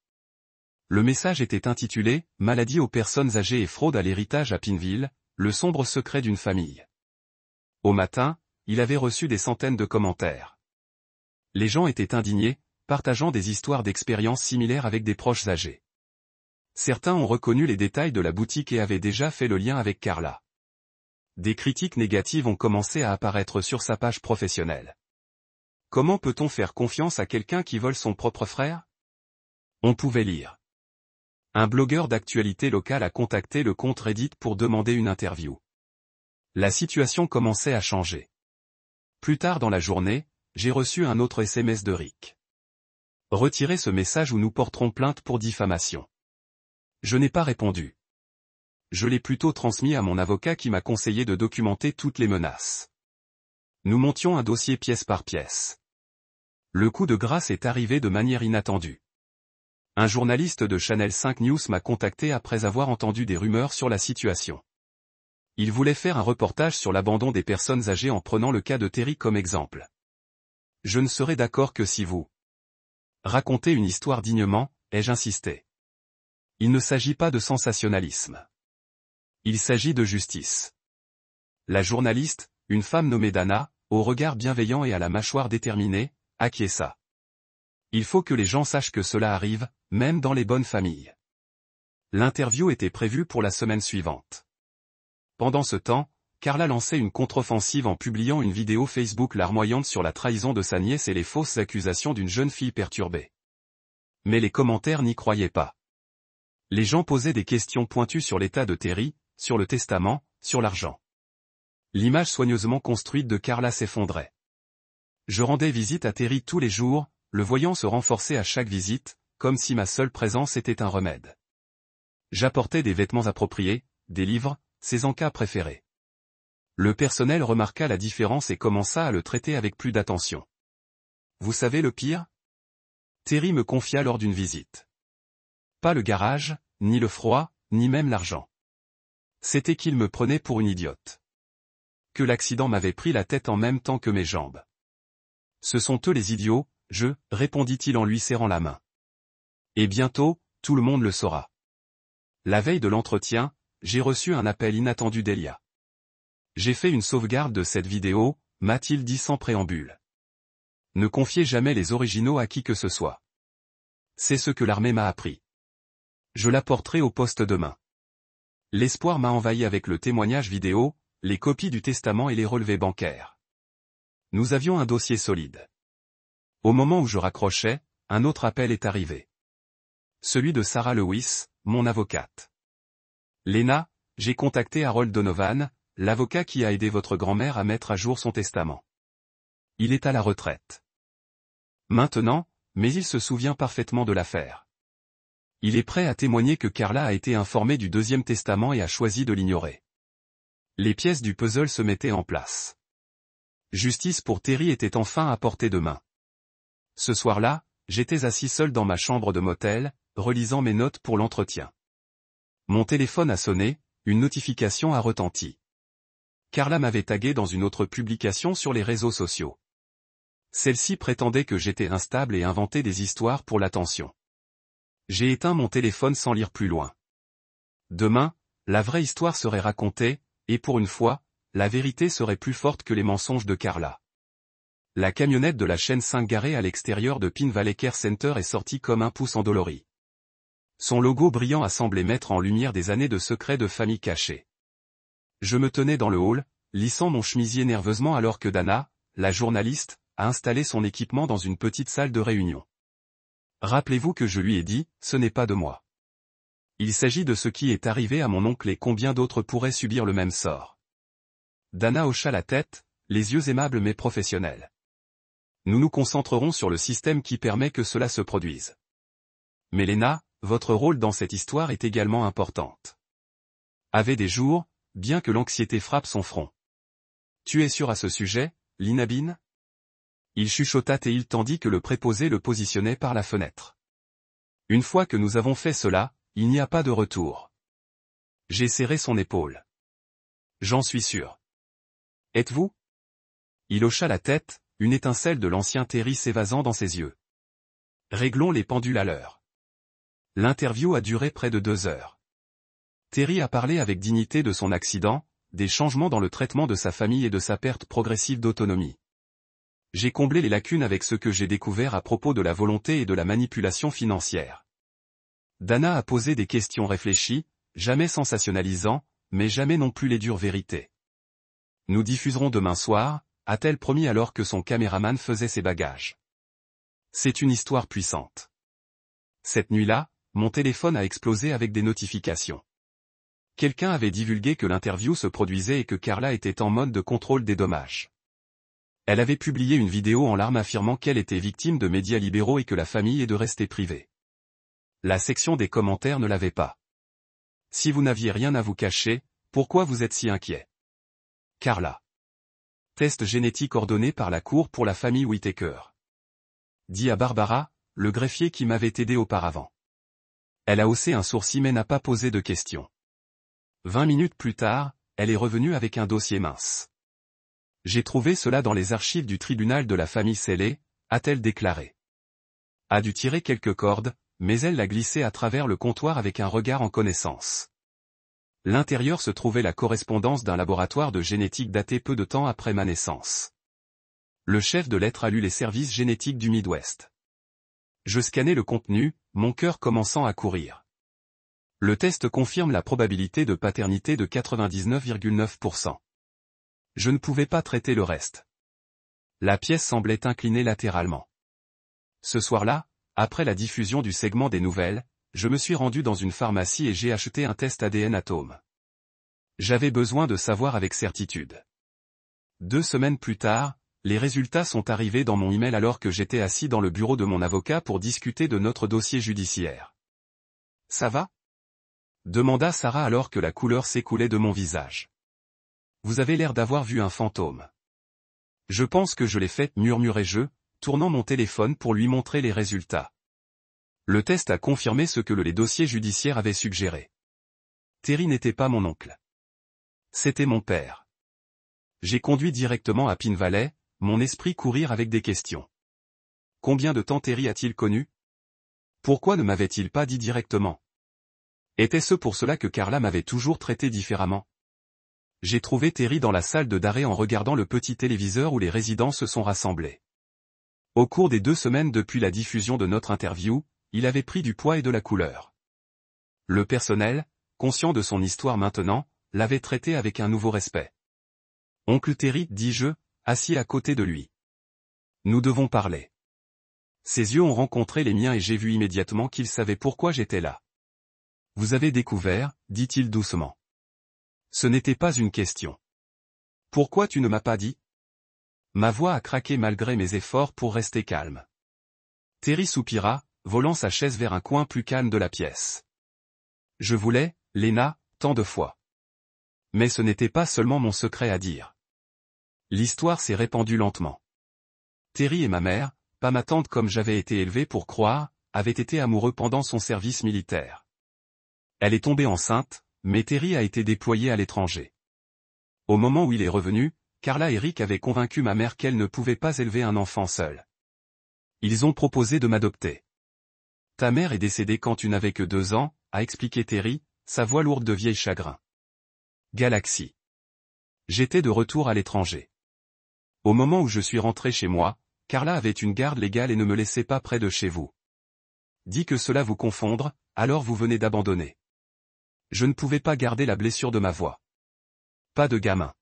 Le message était intitulé « Maladie aux personnes âgées et fraude à l'héritage à Pineville, le sombre secret d'une famille ». Au matin, il avait reçu des centaines de commentaires. Les gens étaient indignés, partageant des histoires d'expériences similaires avec des proches âgés. Certains ont reconnu les détails de la boutique et avaient déjà fait le lien avec Carla. Des critiques négatives ont commencé à apparaître sur sa page professionnelle. Comment peut-on faire confiance à quelqu'un qui vole son propre frère ? On pouvait lire. Un blogueur d'actualité locale a contacté le compte Reddit pour demander une interview. La situation commençait à changer. Plus tard dans la journée, j'ai reçu un autre SMS de Rick. Retirez ce message ou nous porterons plainte pour diffamation. Je n'ai pas répondu. Je l'ai plutôt transmis à mon avocat qui m'a conseillé de documenter toutes les menaces. Nous montions un dossier pièce par pièce. Le coup de grâce est arrivé de manière inattendue. Un journaliste de Channel 5 News m'a contacté après avoir entendu des rumeurs sur la situation. Il voulait faire un reportage sur l'abandon des personnes âgées en prenant le cas de Terry comme exemple. Je ne serai d'accord que si vous racontez une histoire dignement, ai-je insisté. Il ne s'agit pas de sensationnalisme. Il s'agit de justice. La journaliste, une femme nommée Dana, au regard bienveillant et à la mâchoire déterminée, acquiesça. Il faut que les gens sachent que cela arrive, même dans les bonnes familles. L'interview était prévue pour la semaine suivante. Pendant ce temps, Carla lançait une contre-offensive en publiant une vidéo Facebook larmoyante sur la trahison de sa nièce et les fausses accusations d'une jeune fille perturbée. Mais les commentaires n'y croyaient pas. Les gens posaient des questions pointues sur l'état de Terry, sur le testament, sur l'argent. L'image soigneusement construite de Carla s'effondrait. Je rendais visite à Terry tous les jours, le voyant se renforcer à chaque visite, comme si ma seule présence était un remède. J'apportais des vêtements appropriés, des livres, ses encas préférés. Le personnel remarqua la différence et commença à le traiter avec plus d'attention. Vous savez le pire ? Terry me confia lors d'une visite. Pas le garage, ni le froid, ni même l'argent. C'était qu'il me prenait pour une idiote. Que l'accident m'avait pris la tête en même temps que mes jambes. Ce sont eux les idiots, répondit-il en lui serrant la main. Et bientôt, tout le monde le saura. La veille de l'entretien, j'ai reçu un appel inattendu d'Elia. J'ai fait une sauvegarde de cette vidéo, m'a-t-il dit sans préambule. Ne confiez jamais les originaux à qui que ce soit. C'est ce que l'armée m'a appris. Je l'apporterai au poste demain. L'espoir m'a envahi avec le témoignage vidéo, les copies du testament et les relevés bancaires. Nous avions un dossier solide. Au moment où je raccrochais, un autre appel est arrivé. Celui de Sarah Lewis, mon avocate. Lena, j'ai contacté Harold Donovan, l'avocat qui a aidé votre grand-mère à mettre à jour son testament. Il est à la retraite. Maintenant, mais il se souvient parfaitement de l'affaire. Il est prêt à témoigner que Carla a été informée du deuxième testament et a choisi de l'ignorer. Les pièces du puzzle se mettaient en place. Justice pour Terry était enfin à portée de main. Ce soir-là, j'étais assis seul dans ma chambre de motel, relisant mes notes pour l'entretien. Mon téléphone a sonné, une notification a retenti. Carla m'avait tagué dans une autre publication sur les réseaux sociaux. Celle-ci prétendait que j'étais instable et inventait des histoires pour l'attention. J'ai éteint mon téléphone sans lire plus loin. Demain, la vraie histoire serait racontée, et pour une fois, la vérité serait plus forte que les mensonges de Carla. La camionnette de la chaîne 5 garée à l'extérieur de Pin Valley Care Center est sortie comme un pouce endolori. Son logo brillant a semblé mettre en lumière des années de secrets de famille cachés. Je me tenais dans le hall, lissant mon chemisier nerveusement alors que Dana, la journaliste, a installé son équipement dans une petite salle de réunion. Rappelez-vous que je lui ai dit, ce n'est pas de moi. Il s'agit de ce qui est arrivé à mon oncle et combien d'autres pourraient subir le même sort. Dana hocha la tête, les yeux aimables mais professionnels. Nous nous concentrerons sur le système qui permet que cela se produise. Mais Lena, votre rôle dans cette histoire est également importante. Avez des jours, bien que l'anxiété frappe son front. Tu es sûr à ce sujet, Lina Bean ? Il chuchota et il tendit que le préposé le positionnait par la fenêtre. Une fois que nous avons fait cela, il n'y a pas de retour. J'ai serré son épaule. J'en suis sûr. Êtes-vous ? Il hocha la tête, une étincelle de l'ancien Terry s'évasant dans ses yeux. Réglons les pendules à l'heure. L'interview a duré près de 2 heures. Terry a parlé avec dignité de son accident, des changements dans le traitement de sa famille et de sa perte progressive d'autonomie. J'ai comblé les lacunes avec ce que j'ai découvert à propos de la volonté et de la manipulation financière. Dana a posé des questions réfléchies, jamais sensationnalisant, mais jamais non plus les dures vérités. Nous diffuserons demain soir, a-t-elle promis alors que son caméraman faisait ses bagages. C'est une histoire puissante. Cette nuit-là, mon téléphone a explosé avec des notifications. Quelqu'un avait divulgué que l'interview se produisait et que Carla était en mode de contrôle des dommages. Elle avait publié une vidéo en larmes affirmant qu'elle était victime de médias libéraux et que la famille est de rester privée. La section des commentaires ne l'avait pas. Si vous n'aviez rien à vous cacher, pourquoi vous êtes si inquiet ? Carla. Test génétique ordonné par la Cour pour la famille Whittaker. Dit à Barbara, le greffier qui m'avait aidé auparavant. Elle a haussé un sourcil mais n'a pas posé de questions. 20 minutes plus tard, elle est revenue avec un dossier mince. J'ai trouvé cela dans les archives du tribunal de la famille Selley, a-t-elle déclaré. A dû tirer quelques cordes, mais elle l'a glissé à travers le comptoir avec un regard en connaissance. L'intérieur se trouvait la correspondance d'un laboratoire de génétique daté peu de temps après ma naissance. Le chef de lettre a lu les services génétiques du Midwest. Je scannais le contenu, mon cœur commençant à courir. Le test confirme la probabilité de paternité de 99,9%. Je ne pouvais pas traiter le reste. La pièce semblait inclinée latéralement. Ce soir-là, après la diffusion du segment des nouvelles, je me suis rendu dans une pharmacie et j'ai acheté un test ADN atome. J'avais besoin de savoir avec certitude. 2 semaines plus tard, les résultats sont arrivés dans mon email alors que j'étais assis dans le bureau de mon avocat pour discuter de notre dossier judiciaire. Ça va ? Demanda Sarah alors que la couleur s'écoulait de mon visage. Vous avez l'air d'avoir vu un fantôme. Je pense que je l'ai fait, murmurai-je, tournant mon téléphone pour lui montrer les résultats. Le test a confirmé ce que les dossiers judiciaires avaient suggéré. Terry n'était pas mon oncle. C'était mon père. J'ai conduit directement à Pin Valley, mon esprit courir avec des questions. Combien de temps Terry a-t-il connu ? Pourquoi ne m'avait-il pas dit directement? Était-ce pour cela que Carla m'avait toujours traité différemment? J'ai trouvé Terry dans la salle de d'arrêt en regardant le petit téléviseur où les résidents se sont rassemblés. Au cours des 2 semaines depuis la diffusion de notre interview, il avait pris du poids et de la couleur. Le personnel, conscient de son histoire maintenant, l'avait traité avec un nouveau respect. Oncle Terry, dis-je, assis à côté de lui. Nous devons parler. Ses yeux ont rencontré les miens et j'ai vu immédiatement qu'il savait pourquoi j'étais là. Vous avez découvert, dit-il doucement. Ce n'était pas une question. Pourquoi tu ne m'as pas dit? Ma voix a craqué malgré mes efforts pour rester calme. Terry soupira, volant sa chaise vers un coin plus calme de la pièce. Je voulais, Lena, tant de fois. Mais ce n'était pas seulement mon secret à dire. L'histoire s'est répandue lentement. Terry et ma mère, pas ma tante comme j'avais été élevé pour croire, avaient été amoureux pendant son service militaire. Elle est tombée enceinte, mais Terry a été déployé à l'étranger. Au moment où il est revenu, Carla et Rick avaient convaincu ma mère qu'elle ne pouvait pas élever un enfant seule. Ils ont proposé de m'adopter. Ta mère est décédée quand tu n'avais que 2 ans, a expliqué Terry, sa voix lourde de vieil chagrin. Galaxie. J'étais de retour à l'étranger. Au moment où je suis rentré chez moi, Carla avait une garde légale et ne me laissait pas près de chez vous. Dit que cela vous confondre, alors vous venez d'abandonner. Je ne pouvais pas garder la blessure de ma voix. Pas de gamin.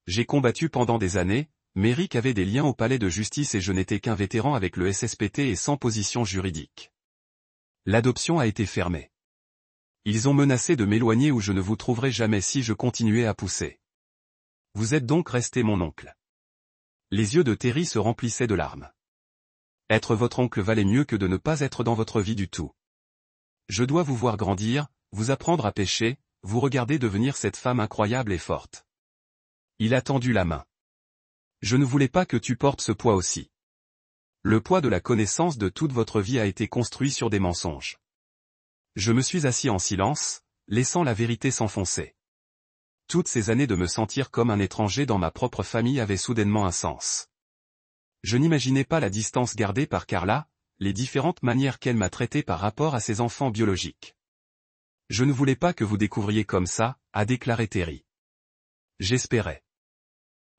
J'ai combattu pendant des années, mais Rick avait des liens au palais de justice et je n'étais qu'un vétéran avec le SSPT et sans position juridique. L'adoption a été fermée. Ils ont menacé de m'éloigner où je ne vous trouverai jamais si je continuais à pousser. Vous êtes donc resté mon oncle. Les yeux de Terry se remplissaient de larmes. Être votre oncle valait mieux que de ne pas être dans votre vie du tout. Je dois vous voir grandir, vous apprendre à pêcher, vous regarder devenir cette femme incroyable et forte. Il a tendu la main. Je ne voulais pas que tu portes ce poids aussi. Le poids de la connaissance de toute votre vie a été construit sur des mensonges. Je me suis assis en silence, laissant la vérité s'enfoncer. Toutes ces années de me sentir comme un étranger dans ma propre famille avaient soudainement un sens. Je n'imaginais pas la distance gardée par Carla, les différentes manières qu'elle m'a traité par rapport à ses enfants biologiques. Je ne voulais pas que vous découvriez comme ça, a déclaré Terry. J'espérais.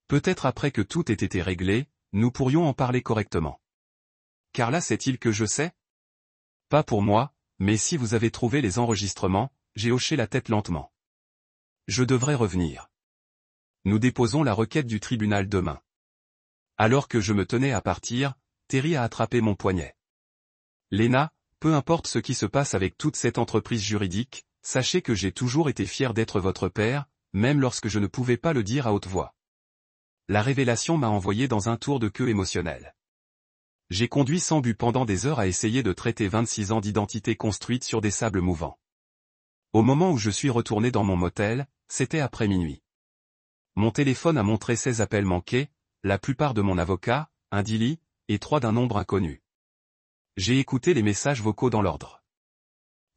Peut-être après que tout ait été réglé, nous pourrions en parler correctement. Carla sait-il que je sais? Pas pour moi, mais si vous avez trouvé les enregistrements, j'ai hoché la tête lentement. Je devrais revenir. Nous déposons la requête du tribunal demain. Alors que je me tenais à partir, Terry a attrapé mon poignet. Lena, peu importe ce qui se passe avec toute cette entreprise juridique, sachez que j'ai toujours été fier d'être votre père, même lorsque je ne pouvais pas le dire à haute voix. La révélation m'a envoyé dans un tour de queue émotionnel. J'ai conduit sans but pendant des heures à essayer de traiter 26 ans d'identité construite sur des sables mouvants. Au moment où je suis retourné dans mon motel, c'était après minuit. Mon téléphone a montré 16 appels manqués, la plupart de mon avocat, un daily, et 3 d'un nombre inconnu. J'ai écouté les messages vocaux dans l'ordre.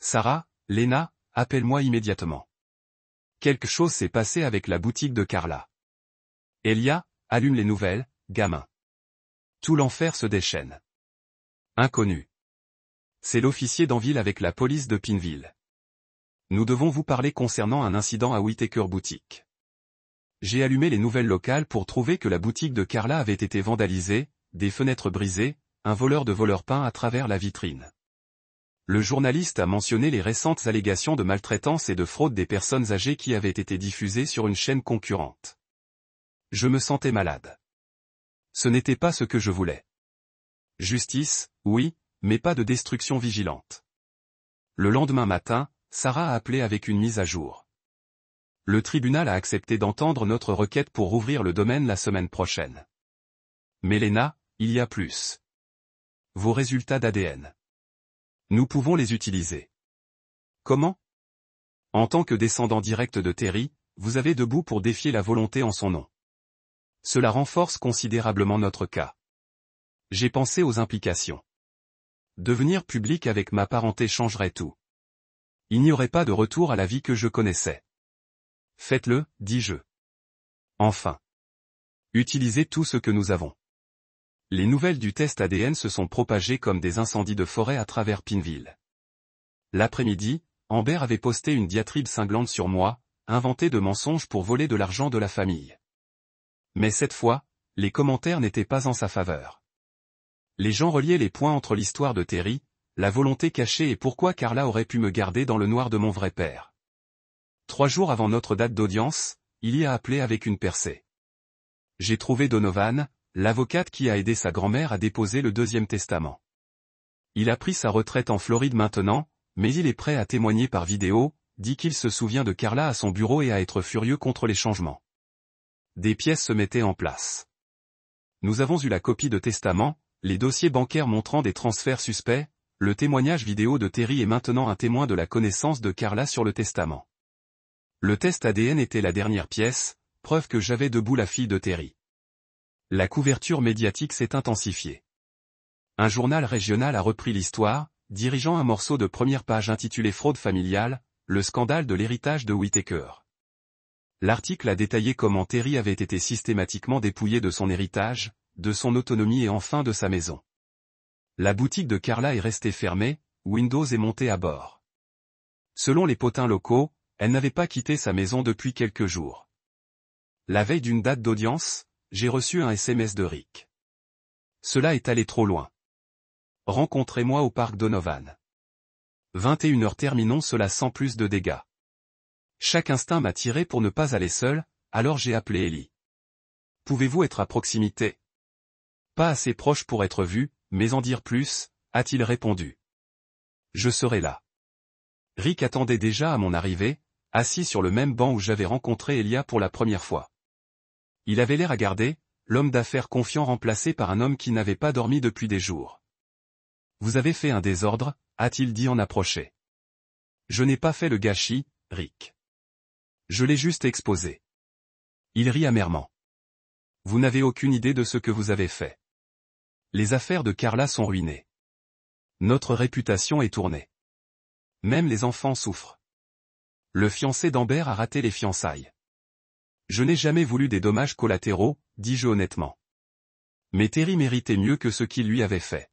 Sarah, Lena, appelle-moi immédiatement. Quelque chose s'est passé avec la boutique de Carla. Elia, allume les nouvelles, gamin. Tout l'enfer se déchaîne. Inconnu. C'est l'officier d'Anville avec la police de Pineville. Nous devons vous parler concernant un incident à Whitaker Boutique. J'ai allumé les nouvelles locales pour trouver que la boutique de Carla avait été vandalisée, des fenêtres brisées, un voleur de voleurs peint à travers la vitrine. Le journaliste a mentionné les récentes allégations de maltraitance et de fraude des personnes âgées qui avaient été diffusées sur une chaîne concurrente. Je me sentais malade. Ce n'était pas ce que je voulais. Justice, oui, mais pas de destruction vigilante. Le lendemain matin, Sarah a appelé avec une mise à jour. Le tribunal a accepté d'entendre notre requête pour rouvrir le domaine la semaine prochaine. Mais Lena, il y a plus. Vos résultats d'ADN. Nous pouvons les utiliser. Comment? En tant que descendant direct de Terry, vous avez debout pour défier la volonté en son nom. Cela renforce considérablement notre cas. J'ai pensé aux implications. Devenir public avec ma parenté changerait tout. Il n'y aurait pas de retour à la vie que je connaissais. Faites-le, dis-je. Enfin. Utilisez tout ce que nous avons. Les nouvelles du test ADN se sont propagées comme des incendies de forêt à travers Pineville. L'après-midi, Amber avait posté une diatribe cinglante sur moi, inventée de mensonges pour voler de l'argent de la famille. Mais cette fois, les commentaires n'étaient pas en sa faveur. Les gens reliaient les points entre l'histoire de Terry, la volonté cachée et pourquoi Carla aurait pu me garder dans le noir de mon vrai père. 3 jours avant notre date d'audience, il y a appelé avec une percée. J'ai trouvé Donovan, l'avocate qui a aidé sa grand-mère à déposer le 2e testament. Il a pris sa retraite en Floride maintenant, mais il est prêt à témoigner par vidéo, dit qu'il se souvient de Carla à son bureau et à être furieux contre les changements. Des pièces se mettaient en place. Nous avons eu la copie de testament, les dossiers bancaires montrant des transferts suspects, le témoignage vidéo de Terry est maintenant un témoin de la connaissance de Carla sur le testament. Le test ADN était la dernière pièce, preuve que j'avais debout la fille de Terry. La couverture médiatique s'est intensifiée. Un journal régional a repris l'histoire, dirigeant un morceau de première page intitulé Fraude familiale, le scandale de l'héritage de Whittaker. L'article a détaillé comment Terry avait été systématiquement dépouillé de son héritage, de son autonomie et enfin de sa maison. La boutique de Carla est restée fermée, Windows est monté à bord. Selon les potins locaux, elle n'avait pas quitté sa maison depuis quelques jours. La veille d'une date d'audience, j'ai reçu un SMS de Rick. Cela est allé trop loin. Rencontrez-moi au parc Donovan. 21h terminons cela sans plus de dégâts. Chaque instinct m'a tiré pour ne pas aller seul, alors j'ai appelé Ellie. Pouvez-vous être à proximité? Pas assez proche pour être vu, mais en dire plus, a-t-il répondu. Je serai là. Rick attendait déjà à mon arrivée, assis sur le même banc où j'avais rencontré Elia pour la première fois. Il avait l'air hagardé, l'homme d'affaires confiant remplacé par un homme qui n'avait pas dormi depuis des jours. Vous avez fait un désordre, a-t-il dit en approché. Je n'ai pas fait le gâchis, Rick. Je l'ai juste exposé. Il rit amèrement. Vous n'avez aucune idée de ce que vous avez fait. Les affaires de Carla sont ruinées. Notre réputation est tournée. Même les enfants souffrent. Le fiancé d'Amber a raté les fiançailles. Je n'ai jamais voulu des dommages collatéraux, dis-je honnêtement. Mais Terry méritait mieux que ce qu'il lui avait fait.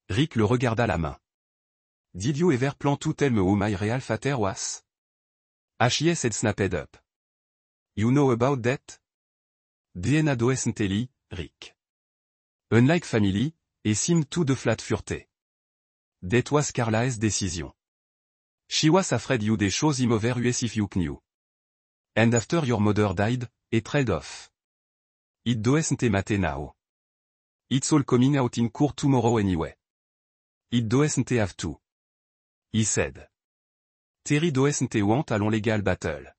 Rick le regarda la main. Did you ever plan to tell me who my real father was? H.I.S. had snapped up. You know about that? DNA doesn't tell, Rick. Unlike family, it seemed to the flat furte. That was Carla's decision. She was afraid you'd show him over us if you knew. And after your mother died, it trailed off. It doesn't matter now. It's all coming out in court tomorrow anyway. It doesn't have to. He said. Terry doesn't want a long legal battle.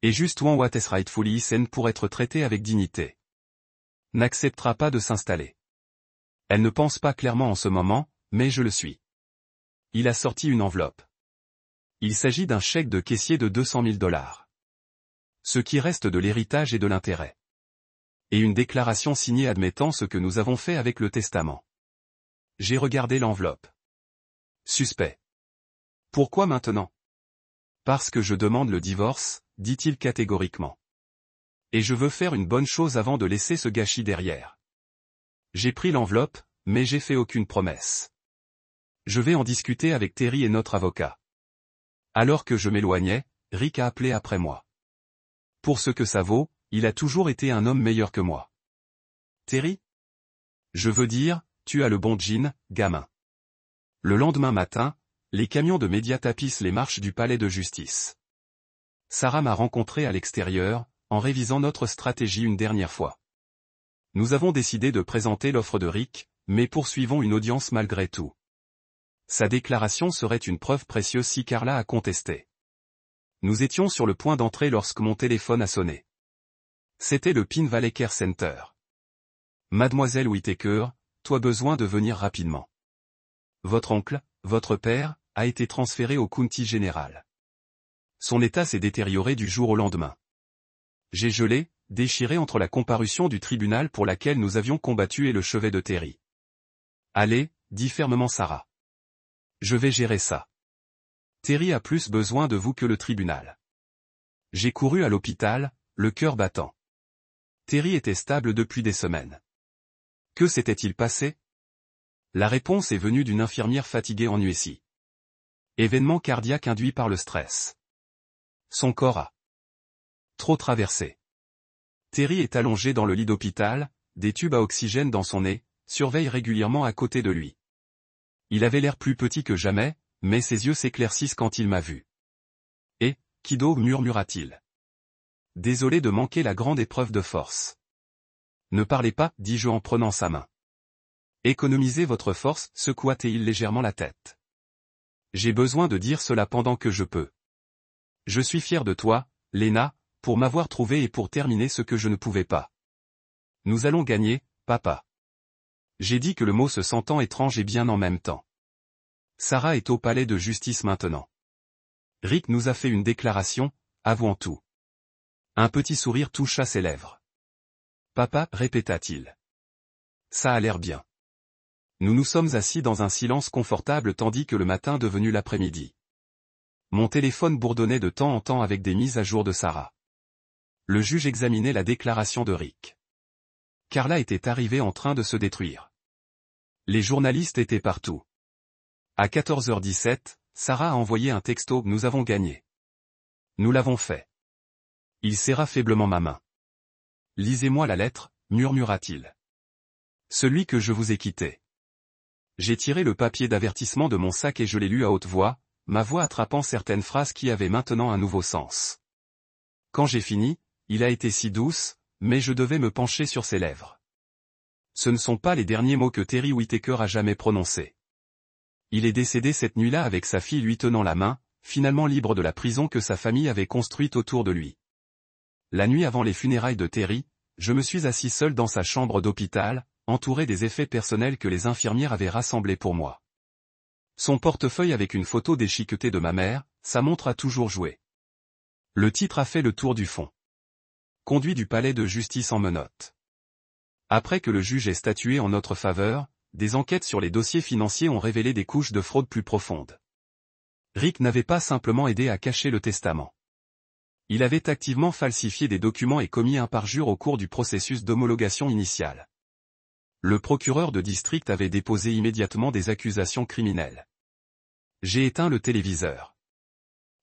Et juste want what is rightfully his pour être traité avec dignité. N'acceptera pas de s'installer. Elle ne pense pas clairement en ce moment, mais je le suis. Il a sorti une enveloppe. Il s'agit d'un chèque de caissier de $200 000. Ce qui reste de l'héritage et de l'intérêt. Et une déclaration signée admettant ce que nous avons fait avec le testament. J'ai regardé l'enveloppe. Suspect. Pourquoi maintenant? Parce que je demande le divorce, dit-il catégoriquement. Et je veux faire une bonne chose avant de laisser ce gâchis derrière. J'ai pris l'enveloppe, mais j'ai fait aucune promesse. Je vais en discuter avec Terry et notre avocat. Alors que je m'éloignais, Rick a appelé après moi. Pour ce que ça vaut, il a toujours été un homme meilleur que moi. Terry? Je veux dire, tu as le bon jean, gamin. Le lendemain matin, les camions de médias tapissent les marches du palais de justice. Sarah m'a rencontré à l'extérieur, en révisant notre stratégie une dernière fois. Nous avons décidé de présenter l'offre de Rick, mais poursuivons une audience malgré tout. Sa déclaration serait une preuve précieuse si Carla a contesté. Nous étions sur le point d'entrer lorsque mon téléphone a sonné. C'était le Pin Valley Care Center. Mademoiselle Whittaker, tu as besoin de venir rapidement. Votre oncle, votre père, a été transféré au County General. Son état s'est détérioré du jour au lendemain. J'ai gelé, déchiré entre la comparution du tribunal pour laquelle nous avions combattu et le chevet de Terry. Allez, dit fermement Sarah. Je vais gérer ça. Terry a plus besoin de vous que le tribunal. J'ai couru à l'hôpital, le cœur battant. Terry était stable depuis des semaines. Que s'était-il passé? La réponse est venue d'une infirmière fatiguée en USI. Événement cardiaque induit par le stress. Son corps a trop traversé. Terry est allongé dans le lit d'hôpital, des tubes à oxygène dans son nez, surveille régulièrement à côté de lui. Il avait l'air plus petit que jamais, mais ses yeux s'éclaircissent quand il m'a vu. Et, Kiddo, murmura-t-il. Désolé de manquer la grande épreuve de force. Ne parlez pas, dis-je en prenant sa main. Économisez votre force, secoua-t-il légèrement la tête. J'ai besoin de dire cela pendant que je peux. Je suis fier de toi, Lena, pour m'avoir trouvé et pour terminer ce que je ne pouvais pas. Nous allons gagner, papa. J'ai dit que le mot se sentant étrange et bien en même temps. Sarah est au palais de justice maintenant. Rick nous a fait une déclaration, avouant tout. Un petit sourire toucha ses lèvres. Papa, répéta-t-il. Ça a l'air bien. Nous nous sommes assis dans un silence confortable tandis que le matin devenu l'après-midi. Mon téléphone bourdonnait de temps en temps avec des mises à jour de Sarah. Le juge examinait la déclaration de Rick. Carla était arrivée en train de se détruire. Les journalistes étaient partout. À 14h17, Sarah a envoyé un texto « Nous avons gagné. Nous l'avons fait. » Il serra faiblement ma main. « Lisez-moi la lettre, murmura-t-il. Celui que je vous ai quitté. » J'ai tiré le papier d'avertissement de mon sac et je l'ai lu à haute voix, ma voix attrapant certaines phrases qui avaient maintenant un nouveau sens. Quand j'ai fini, il a été si douce, mais je devais me pencher sur ses lèvres. Ce ne sont pas les derniers mots que Terry Whitaker a jamais prononcés. Il est décédé cette nuit-là avec sa fille lui tenant la main, finalement libre de la prison que sa famille avait construite autour de lui. La nuit avant les funérailles de Terry, je me suis assis seul dans sa chambre d'hôpital, entouré des effets personnels que les infirmières avaient rassemblés pour moi. Son portefeuille avec une photo déchiquetée de ma mère, sa montre a toujours joué. Le titre a fait le tour du fond. Conduit du palais de justice en menottes. Après que le juge ait statué en notre faveur, des enquêtes sur les dossiers financiers ont révélé des couches de fraude plus profondes. Rick n'avait pas simplement aidé à cacher le testament. Il avait activement falsifié des documents et commis un parjure au cours du processus d'homologation initiale. Le procureur de district avait déposé immédiatement des accusations criminelles. J'ai éteint le téléviseur.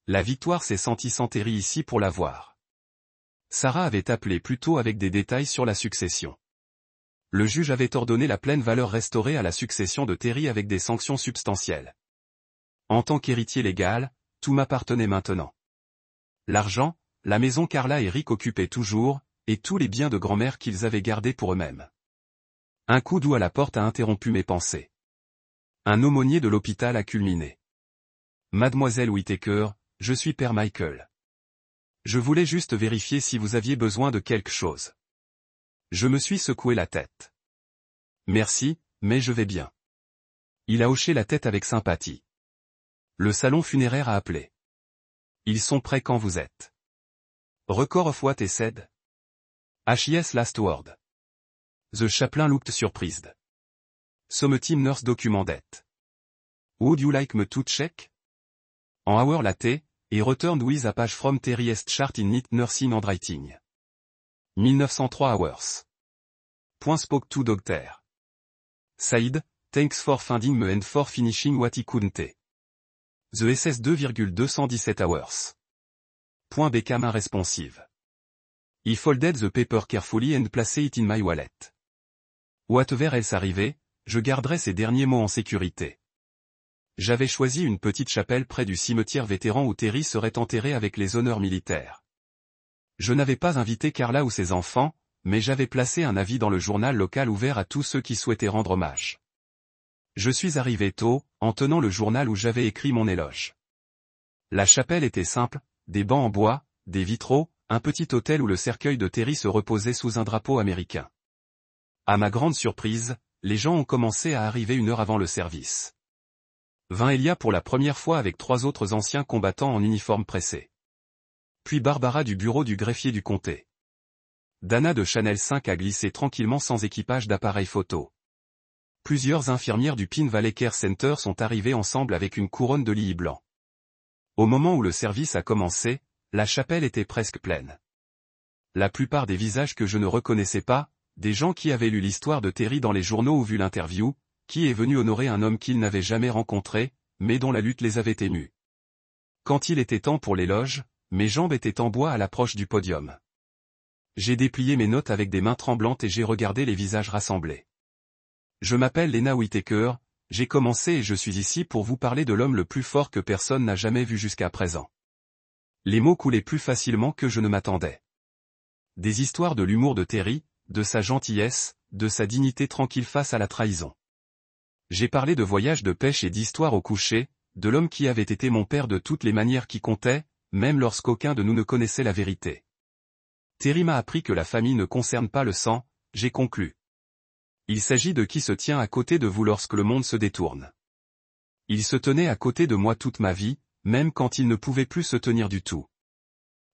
La victoire s'est sentie sans Terry ici pour la voir. Sarah avait appelé plus tôt avec des détails sur la succession. Le juge avait ordonné la pleine valeur restaurée à la succession de Terry avec des sanctions substantielles. En tant qu'héritier légal, tout m'appartenait maintenant. L'argent, la maison Carla et Rick occupaient toujours, et tous les biens de grand-mère qu'ils avaient gardés pour eux-mêmes. Un coup d'eau à la porte a interrompu mes pensées. Un aumônier de l'hôpital a culminé. Mademoiselle Whitaker, je suis Père Michael. Je voulais juste vérifier si vous aviez besoin de quelque chose. Je me suis secoué la tête. Merci, mais je vais bien. Il a hoché la tête avec sympathie. Le salon funéraire a appelé. Ils sont prêts quand vous êtes. Record of what is said? HIS last word. The chaplain looked surprised. Some team nurse documented. Would you like me to check? An hour latte, he returned with a page from Terry's chart in neat nursing handwriting. 1903 hours. Point spoke to doctor. Said, thanks for finding me and for finishing what he couldn't. The SS 2,217 hours. Point became unresponsive. He folded the paper carefully and placed it in my wallet. Whatever else arrivait, je garderai ces derniers mots en sécurité. J'avais choisi une petite chapelle près du cimetière vétéran où Terry serait enterré avec les honneurs militaires. Je n'avais pas invité Carla ou ses enfants, mais j'avais placé un avis dans le journal local ouvert à tous ceux qui souhaitaient rendre hommage. Je suis arrivé tôt, en tenant le journal où j'avais écrit mon éloge. La chapelle était simple, des bancs en bois, des vitraux, un petit autel où le cercueil de Terry se reposait sous un drapeau américain. À ma grande surprise, les gens ont commencé à arriver une heure avant le service. Vint Elia pour la première fois avec 3 autres anciens combattants en uniforme pressé. Puis Barbara du bureau du greffier du comté. Dana de Chanel 5 a glissé tranquillement sans équipage d'appareil photo. Plusieurs infirmières du Pine Valley Care Center sont arrivées ensemble avec une couronne de lily blanc. Au moment où le service a commencé, la chapelle était presque pleine. La plupart des visages que je ne reconnaissais pas, des gens qui avaient lu l'histoire de Terry dans les journaux ou vu l'interview, qui est venu honorer un homme qu'ils n'avaient jamais rencontré, mais dont la lutte les avait émus. Quand il était temps pour l'éloge, mes jambes étaient en bois à l'approche du podium. J'ai déplié mes notes avec des mains tremblantes et j'ai regardé les visages rassemblés. Je m'appelle Lena Whittaker, j'ai commencé et je suis ici pour vous parler de l'homme le plus fort que personne n'a jamais vu jusqu'à présent. Les mots coulaient plus facilement que je ne m'attendais. Des histoires de l'humour de Terry, de sa gentillesse, de sa dignité tranquille face à la trahison. J'ai parlé de voyages de pêche et d'histoires au coucher, de l'homme qui avait été mon père de toutes les manières qui comptaient, même lorsqu'aucun de nous ne connaissait la vérité. Terry m'a appris que la famille ne concerne pas le sang, j'ai conclu. Il s'agit de qui se tient à côté de vous lorsque le monde se détourne. Il se tenait à côté de moi toute ma vie, même quand il ne pouvait plus se tenir du tout.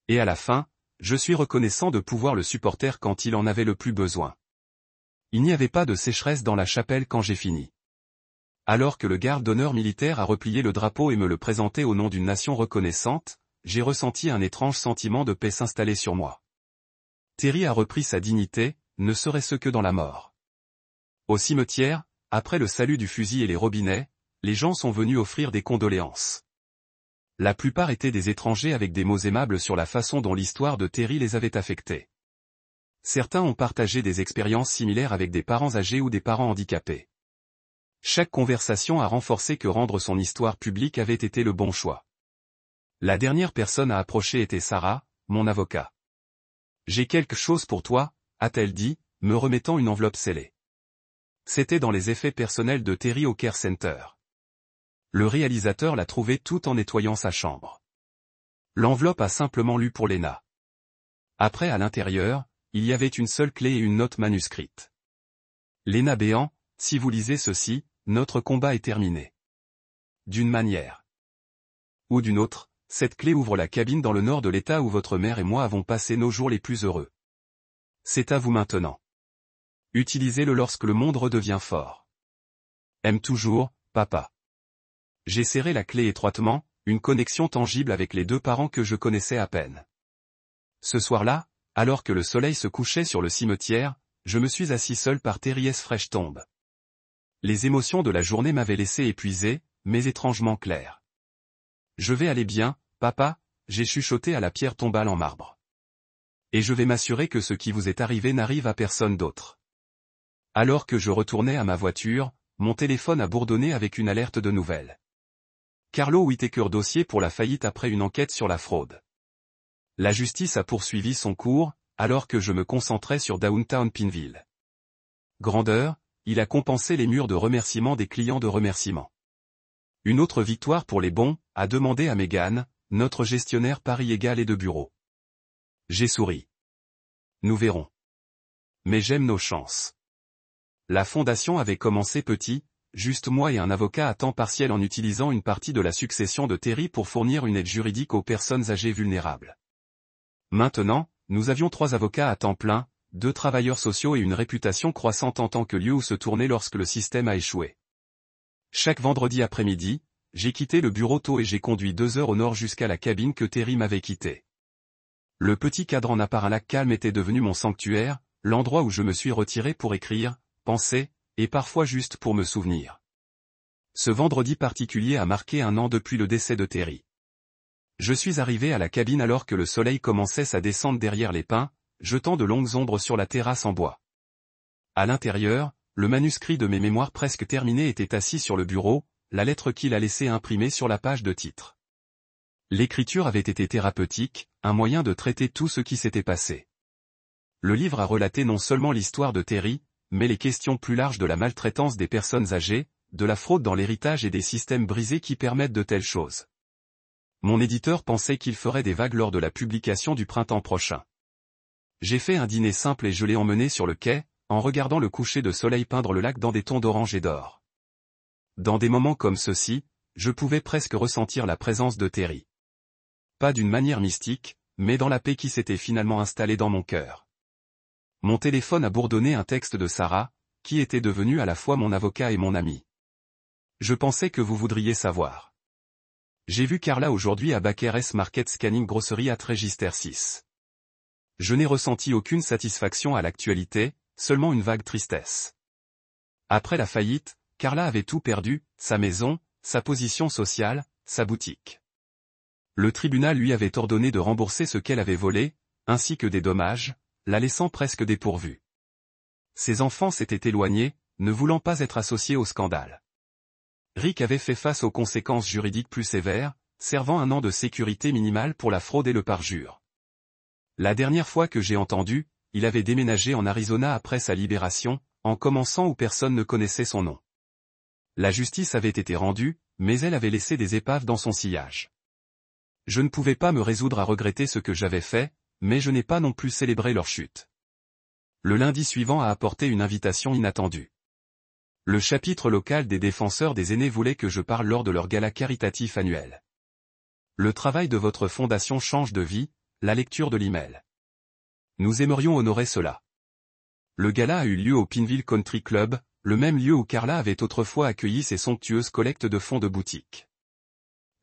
Et à la fin, je suis reconnaissant de pouvoir le supporter quand il en avait le plus besoin. Il n'y avait pas de sécheresse dans la chapelle quand j'ai fini. Alors que le garde d'honneur militaire a replié le drapeau et me le présenté au nom d'une nation reconnaissante, j'ai ressenti un étrange sentiment de paix s'installer sur moi. Terry a repris sa dignité, ne serait-ce que dans la mort. Au cimetière, après le salut du fusil et les robinets, les gens sont venus offrir des condoléances. La plupart étaient des étrangers avec des mots aimables sur la façon dont l'histoire de Terry les avait affectés. Certains ont partagé des expériences similaires avec des parents âgés ou des parents handicapés. Chaque conversation a renforcé que rendre son histoire publique avait été le bon choix. La dernière personne à approcher était Sarah, mon avocat. « J'ai quelque chose pour toi », a-t-elle dit, me remettant une enveloppe scellée. C'était dans les effets personnels de Terry au Care Center. Le réalisateur l'a trouvée tout en nettoyant sa chambre. L'enveloppe a simplement lu pour Lena. Après à l'intérieur, il y avait une seule clé et une note manuscrite. Lena béant, si vous lisez ceci, notre combat est terminé. D'une manière ou d'une autre, cette clé ouvre la cabine dans le nord de l'État où votre mère et moi avons passé nos jours les plus heureux. C'est à vous maintenant. Utilisez-le lorsque le monde redevient fort. Aime toujours, papa. J'ai serré la clé étroitement, une connexion tangible avec les deux parents que je connaissais à peine. Ce soir-là, alors que le soleil se couchait sur le cimetière, je me suis assis seul par Terry's fraîche tombe. Les émotions de la journée m'avaient laissé épuisé, mais étrangement clair. Je vais aller bien, papa, j'ai chuchoté à la pierre tombale en marbre. Et je vais m'assurer que ce qui vous est arrivé n'arrive à personne d'autre. Alors que je retournais à ma voiture, mon téléphone a bourdonné avec une alerte de nouvelles. Carlo Whittaker dossier pour la faillite après une enquête sur la fraude. La justice a poursuivi son cours, alors que je me concentrais sur Downtown Pineville. Grandeur, il a compensé les murs de remerciements des clients de remerciements. Une autre victoire pour les bons, a demandé à Megan, notre gestionnaire Paris égal et de bureau. J'ai souri. Nous verrons. Mais j'aime nos chances. La fondation avait commencé petit, juste moi et un avocat à temps partiel en utilisant une partie de la succession de Terry pour fournir une aide juridique aux personnes âgées vulnérables. Maintenant, nous avions 3 avocats à temps plein, 2 travailleurs sociaux et une réputation croissante en tant que lieu où se tourner lorsque le système a échoué. Chaque vendredi après-midi, j'ai quitté le bureau tôt et j'ai conduit 2 heures au nord jusqu'à la cabine que Terry m'avait quittée. Le petit cadre en appart à lac calme était devenu mon sanctuaire, l'endroit où je me suis retiré pour écrire, penser, et parfois juste pour me souvenir. Ce vendredi particulier a marqué 1 an depuis le décès de Terry. Je suis arrivé à la cabine alors que le soleil commençait sa descente derrière les pins, jetant de longues ombres sur la terrasse en bois. À l'intérieur, le manuscrit de mes mémoires presque terminé était assis sur le bureau, la lettre qu'il a laissée imprimée sur la page de titre. L'écriture avait été thérapeutique, un moyen de traiter tout ce qui s'était passé. Le livre a relaté non seulement l'histoire de Terry, mais les questions plus larges de la maltraitance des personnes âgées, de la fraude dans l'héritage et des systèmes brisés qui permettent de telles choses. Mon éditeur pensait qu'il ferait des vagues lors de la publication du printemps prochain. J'ai fait un dîner simple et je l'ai emmené sur le quai, en regardant le coucher de soleil peindre le lac dans des tons d'orange et d'or. Dans des moments comme ceux-ci, je pouvais presque ressentir la présence de Terry. Pas d'une manière mystique, mais dans la paix qui s'était finalement installée dans mon cœur. Mon téléphone a bourdonné un texte de Sarah, qui était devenue à la fois mon avocat et mon ami. Je pensais que vous voudriez savoir. J'ai vu Carla aujourd'hui à Baker's Market Scanning Grocery at Register 6. Je n'ai ressenti aucune satisfaction à l'actualité, seulement une vague tristesse. Après la faillite, Carla avait tout perdu, sa maison, sa position sociale, sa boutique. Le tribunal lui avait ordonné de rembourser ce qu'elle avait volé, ainsi que des dommages, la laissant presque dépourvue. Ses enfants s'étaient éloignés, ne voulant pas être associés au scandale. Rick avait fait face aux conséquences juridiques plus sévères, servant 1 an de sécurité minimale pour la fraude et le parjure. La dernière fois que j'ai entendu, il avait déménagé en Arizona après sa libération, en commençant où personne ne connaissait son nom. La justice avait été rendue, mais elle avait laissé des épaves dans son sillage. Je ne pouvais pas me résoudre à regretter ce que j'avais fait, mais je n'ai pas non plus célébré leur chute. Le lundi suivant a apporté une invitation inattendue. Le chapitre local des défenseurs des aînés voulait que je parle lors de leur gala caritatif annuel. Le travail de votre fondation change de vie, la lecture de l'email. Nous aimerions honorer cela. Le gala a eu lieu au Pineville Country Club, le même lieu où Carla avait autrefois accueilli ses somptueuses collectes de fonds de boutique.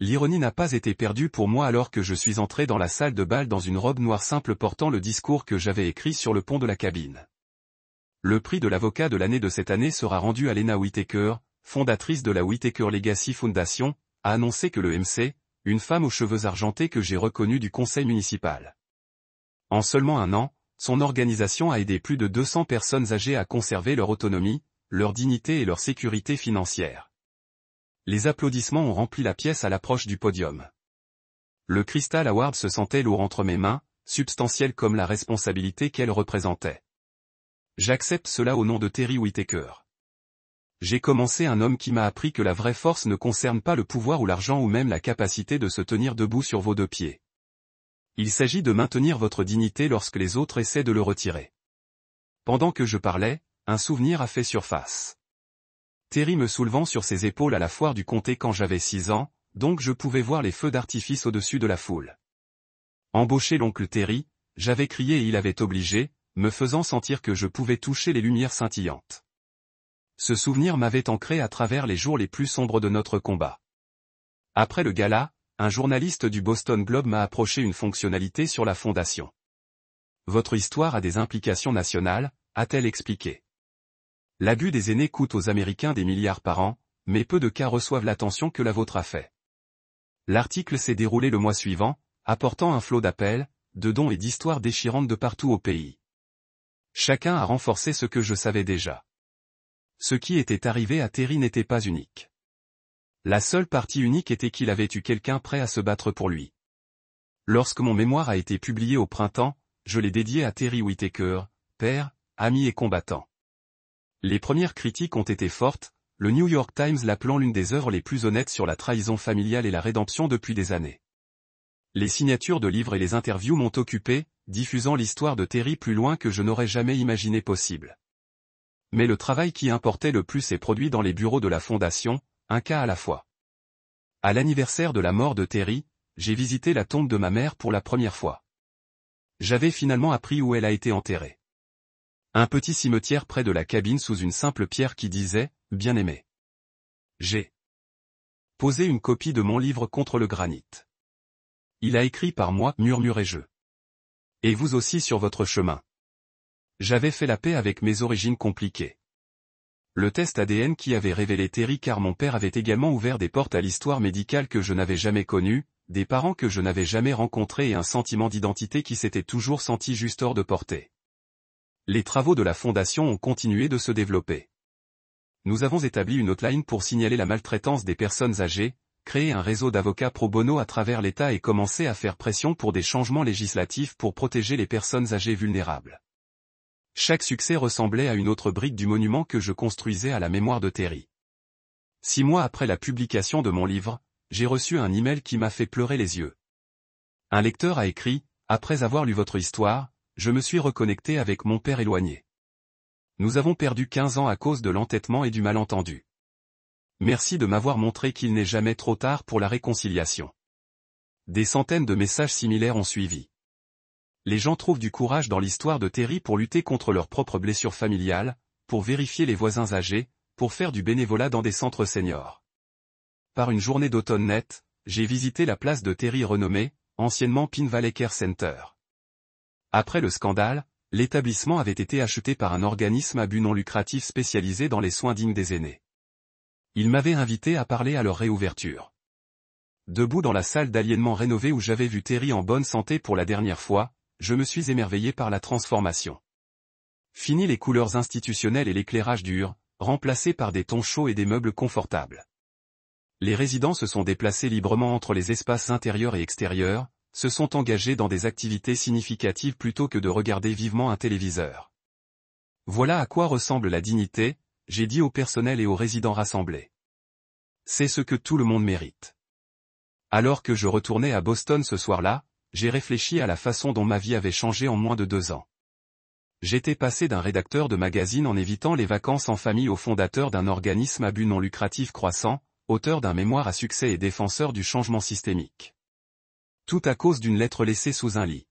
L'ironie n'a pas été perdue pour moi alors que je suis entré dans la salle de bal dans une robe noire simple portant le discours que j'avais écrit sur le pont de la cabine. Le prix de l'avocat de l'année de cette année sera rendu à Lena Whitaker, fondatrice de la Whitaker Legacy Foundation, a annoncé que le MC, une femme aux cheveux argentés que j'ai reconnue du conseil municipal. En seulement 1 an, son organisation a aidé plus de 200 personnes âgées à conserver leur autonomie, leur dignité et leur sécurité financière. Les applaudissements ont rempli la pièce à l'approche du podium. Le Crystal Award se sentait lourd entre mes mains, substantiel comme la responsabilité qu'elle représentait. J'accepte cela au nom de Terry Whitaker. J'ai commencé un homme qui m'a appris que la vraie force ne concerne pas le pouvoir ou l'argent ou même la capacité de se tenir debout sur vos 2 pieds. Il s'agit de maintenir votre dignité lorsque les autres essaient de le retirer. Pendant que je parlais, un souvenir a fait surface. Terry me soulevant sur ses épaules à la foire du comté quand j'avais 6 ans, donc je pouvais voir les feux d'artifice au-dessus de la foule. Embaucher l'oncle Terry, j'avais crié et il avait obligé, me faisant sentir que je pouvais toucher les lumières scintillantes. Ce souvenir m'avait ancré à travers les jours les plus sombres de notre combat. Après le gala, un journaliste du Boston Globe m'a approché une fonctionnalité sur la fondation. Votre histoire a des implications nationales, a-t-elle expliqué. L'abus des aînés coûte aux Américains des milliards par an, mais peu de cas reçoivent l'attention que la vôtre a fait. L'article s'est déroulé le mois suivant, apportant un flot d'appels, de dons et d'histoires déchirantes de partout au pays. Chacun a renforcé ce que je savais déjà. Ce qui était arrivé à Terry n'était pas unique. La seule partie unique était qu'il avait eu quelqu'un prêt à se battre pour lui. Lorsque mon mémoire a été publié au printemps, je l'ai dédié à Terry Whitaker, père, ami et combattant. Les premières critiques ont été fortes, le New York Times l'appelant l'une des œuvres les plus honnêtes sur la trahison familiale et la rédemption depuis des années. Les signatures de livres et les interviews m'ont occupé, diffusant l'histoire de Terry plus loin que je n'aurais jamais imaginé possible. Mais le travail qui importait le plus est produit dans les bureaux de la Fondation, un cas à la fois. À l'anniversaire de la mort de Terry, j'ai visité la tombe de ma mère pour la première fois. J'avais finalement appris où elle a été enterrée. Un petit cimetière près de la cabine sous une simple pierre qui disait « Bien-aimé ». J'ai posé une copie de mon livre contre le granit. Il a écrit par moi, murmurai-je. Et vous aussi sur votre chemin. J'avais fait la paix avec mes origines compliquées. Le test ADN qui avait révélé Terry car mon père avait également ouvert des portes à l'histoire médicale que je n'avais jamais connue, des parents que je n'avais jamais rencontrés et un sentiment d'identité qui s'était toujours senti juste hors de portée. Les travaux de la Fondation ont continué de se développer. Nous avons établi une hotline pour signaler la maltraitance des personnes âgées, créé un réseau d'avocats pro bono à travers l'État et commencé à faire pression pour des changements législatifs pour protéger les personnes âgées vulnérables. Chaque succès ressemblait à une autre brique du monument que je construisais à la mémoire de Terry. 6 mois après la publication de mon livre, j'ai reçu un email qui m'a fait pleurer les yeux. Un lecteur a écrit, « Après avoir lu votre histoire, je me suis reconnecté avec mon père éloigné. Nous avons perdu 15 ans à cause de l'entêtement et du malentendu. Merci de m'avoir montré qu'il n'est jamais trop tard pour la réconciliation. » Des centaines de messages similaires ont suivi. Les gens trouvent du courage dans l'histoire de Terry pour lutter contre leurs propres blessures familiales, pour vérifier les voisins âgés, pour faire du bénévolat dans des centres seniors. Par une journée d'automne nette, j'ai visité la place de Terry renommée, anciennement Pin Valley Care Center. Après le scandale, l'établissement avait été acheté par un organisme à but non lucratif spécialisé dans les soins dignes des aînés. Ils m'avaient invité à parler à leur réouverture. Debout dans la salle d'aliénement rénovée où j'avais vu Terry en bonne santé pour la dernière fois, je me suis émerveillé par la transformation. Fini les couleurs institutionnelles et l'éclairage dur, remplacés par des tons chauds et des meubles confortables. Les résidents se sont déplacés librement entre les espaces intérieurs et extérieurs, se sont engagés dans des activités significatives plutôt que de regarder vivement un téléviseur. Voilà à quoi ressemble la dignité, j'ai dit au personnel et aux résidents rassemblés. C'est ce que tout le monde mérite. Alors que je retournais à Boston ce soir-là, j'ai réfléchi à la façon dont ma vie avait changé en moins de 2 ans. J'étais passé d'un rédacteur de magazine en évitant les vacances en famille au fondateur d'un organisme à but non lucratif croissant, auteur d'un mémoire à succès et défenseur du changement systémique. Tout à cause d'une lettre laissée sous un lit.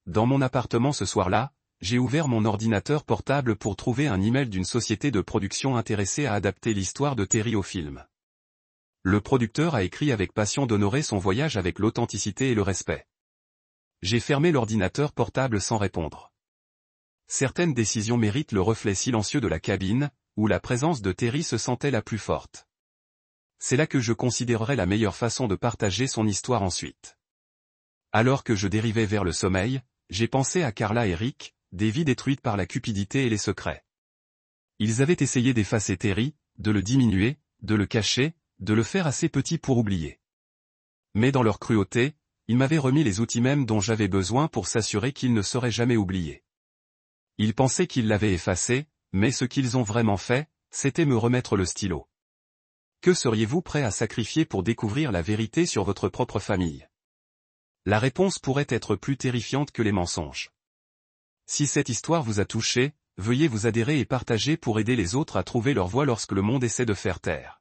Dans mon appartement ce soir-là, j'ai ouvert mon ordinateur portable pour trouver un email d'une société de production intéressée à adapter l'histoire de Terry au film. Le producteur a écrit avec passion d'honorer son voyage avec l'authenticité et le respect. J'ai fermé l'ordinateur portable sans répondre. Certaines décisions méritent le reflet silencieux de la cabine, où la présence de Terry se sentait la plus forte. C'est là que je considérerais la meilleure façon de partager son histoire ensuite. Alors que je dérivais vers le sommeil, j'ai pensé à Carla et Rick, des vies détruites par la cupidité et les secrets. Ils avaient essayé d'effacer Terry, de le diminuer, de le cacher, de le faire assez petit pour oublier. Mais dans leur cruauté, ils m'avaient remis les outils mêmes dont j'avais besoin pour s'assurer qu'il ne serait jamais oublié. Ils pensaient qu'ils l'avaient effacé, mais ce qu'ils ont vraiment fait, c'était me remettre le stylo. Que seriez-vous prêt à sacrifier pour découvrir la vérité sur votre propre famille? La réponse pourrait être plus terrifiante que les mensonges. Si cette histoire vous a touché, veuillez vous adhérer et partager pour aider les autres à trouver leur voie lorsque le monde essaie de faire taire.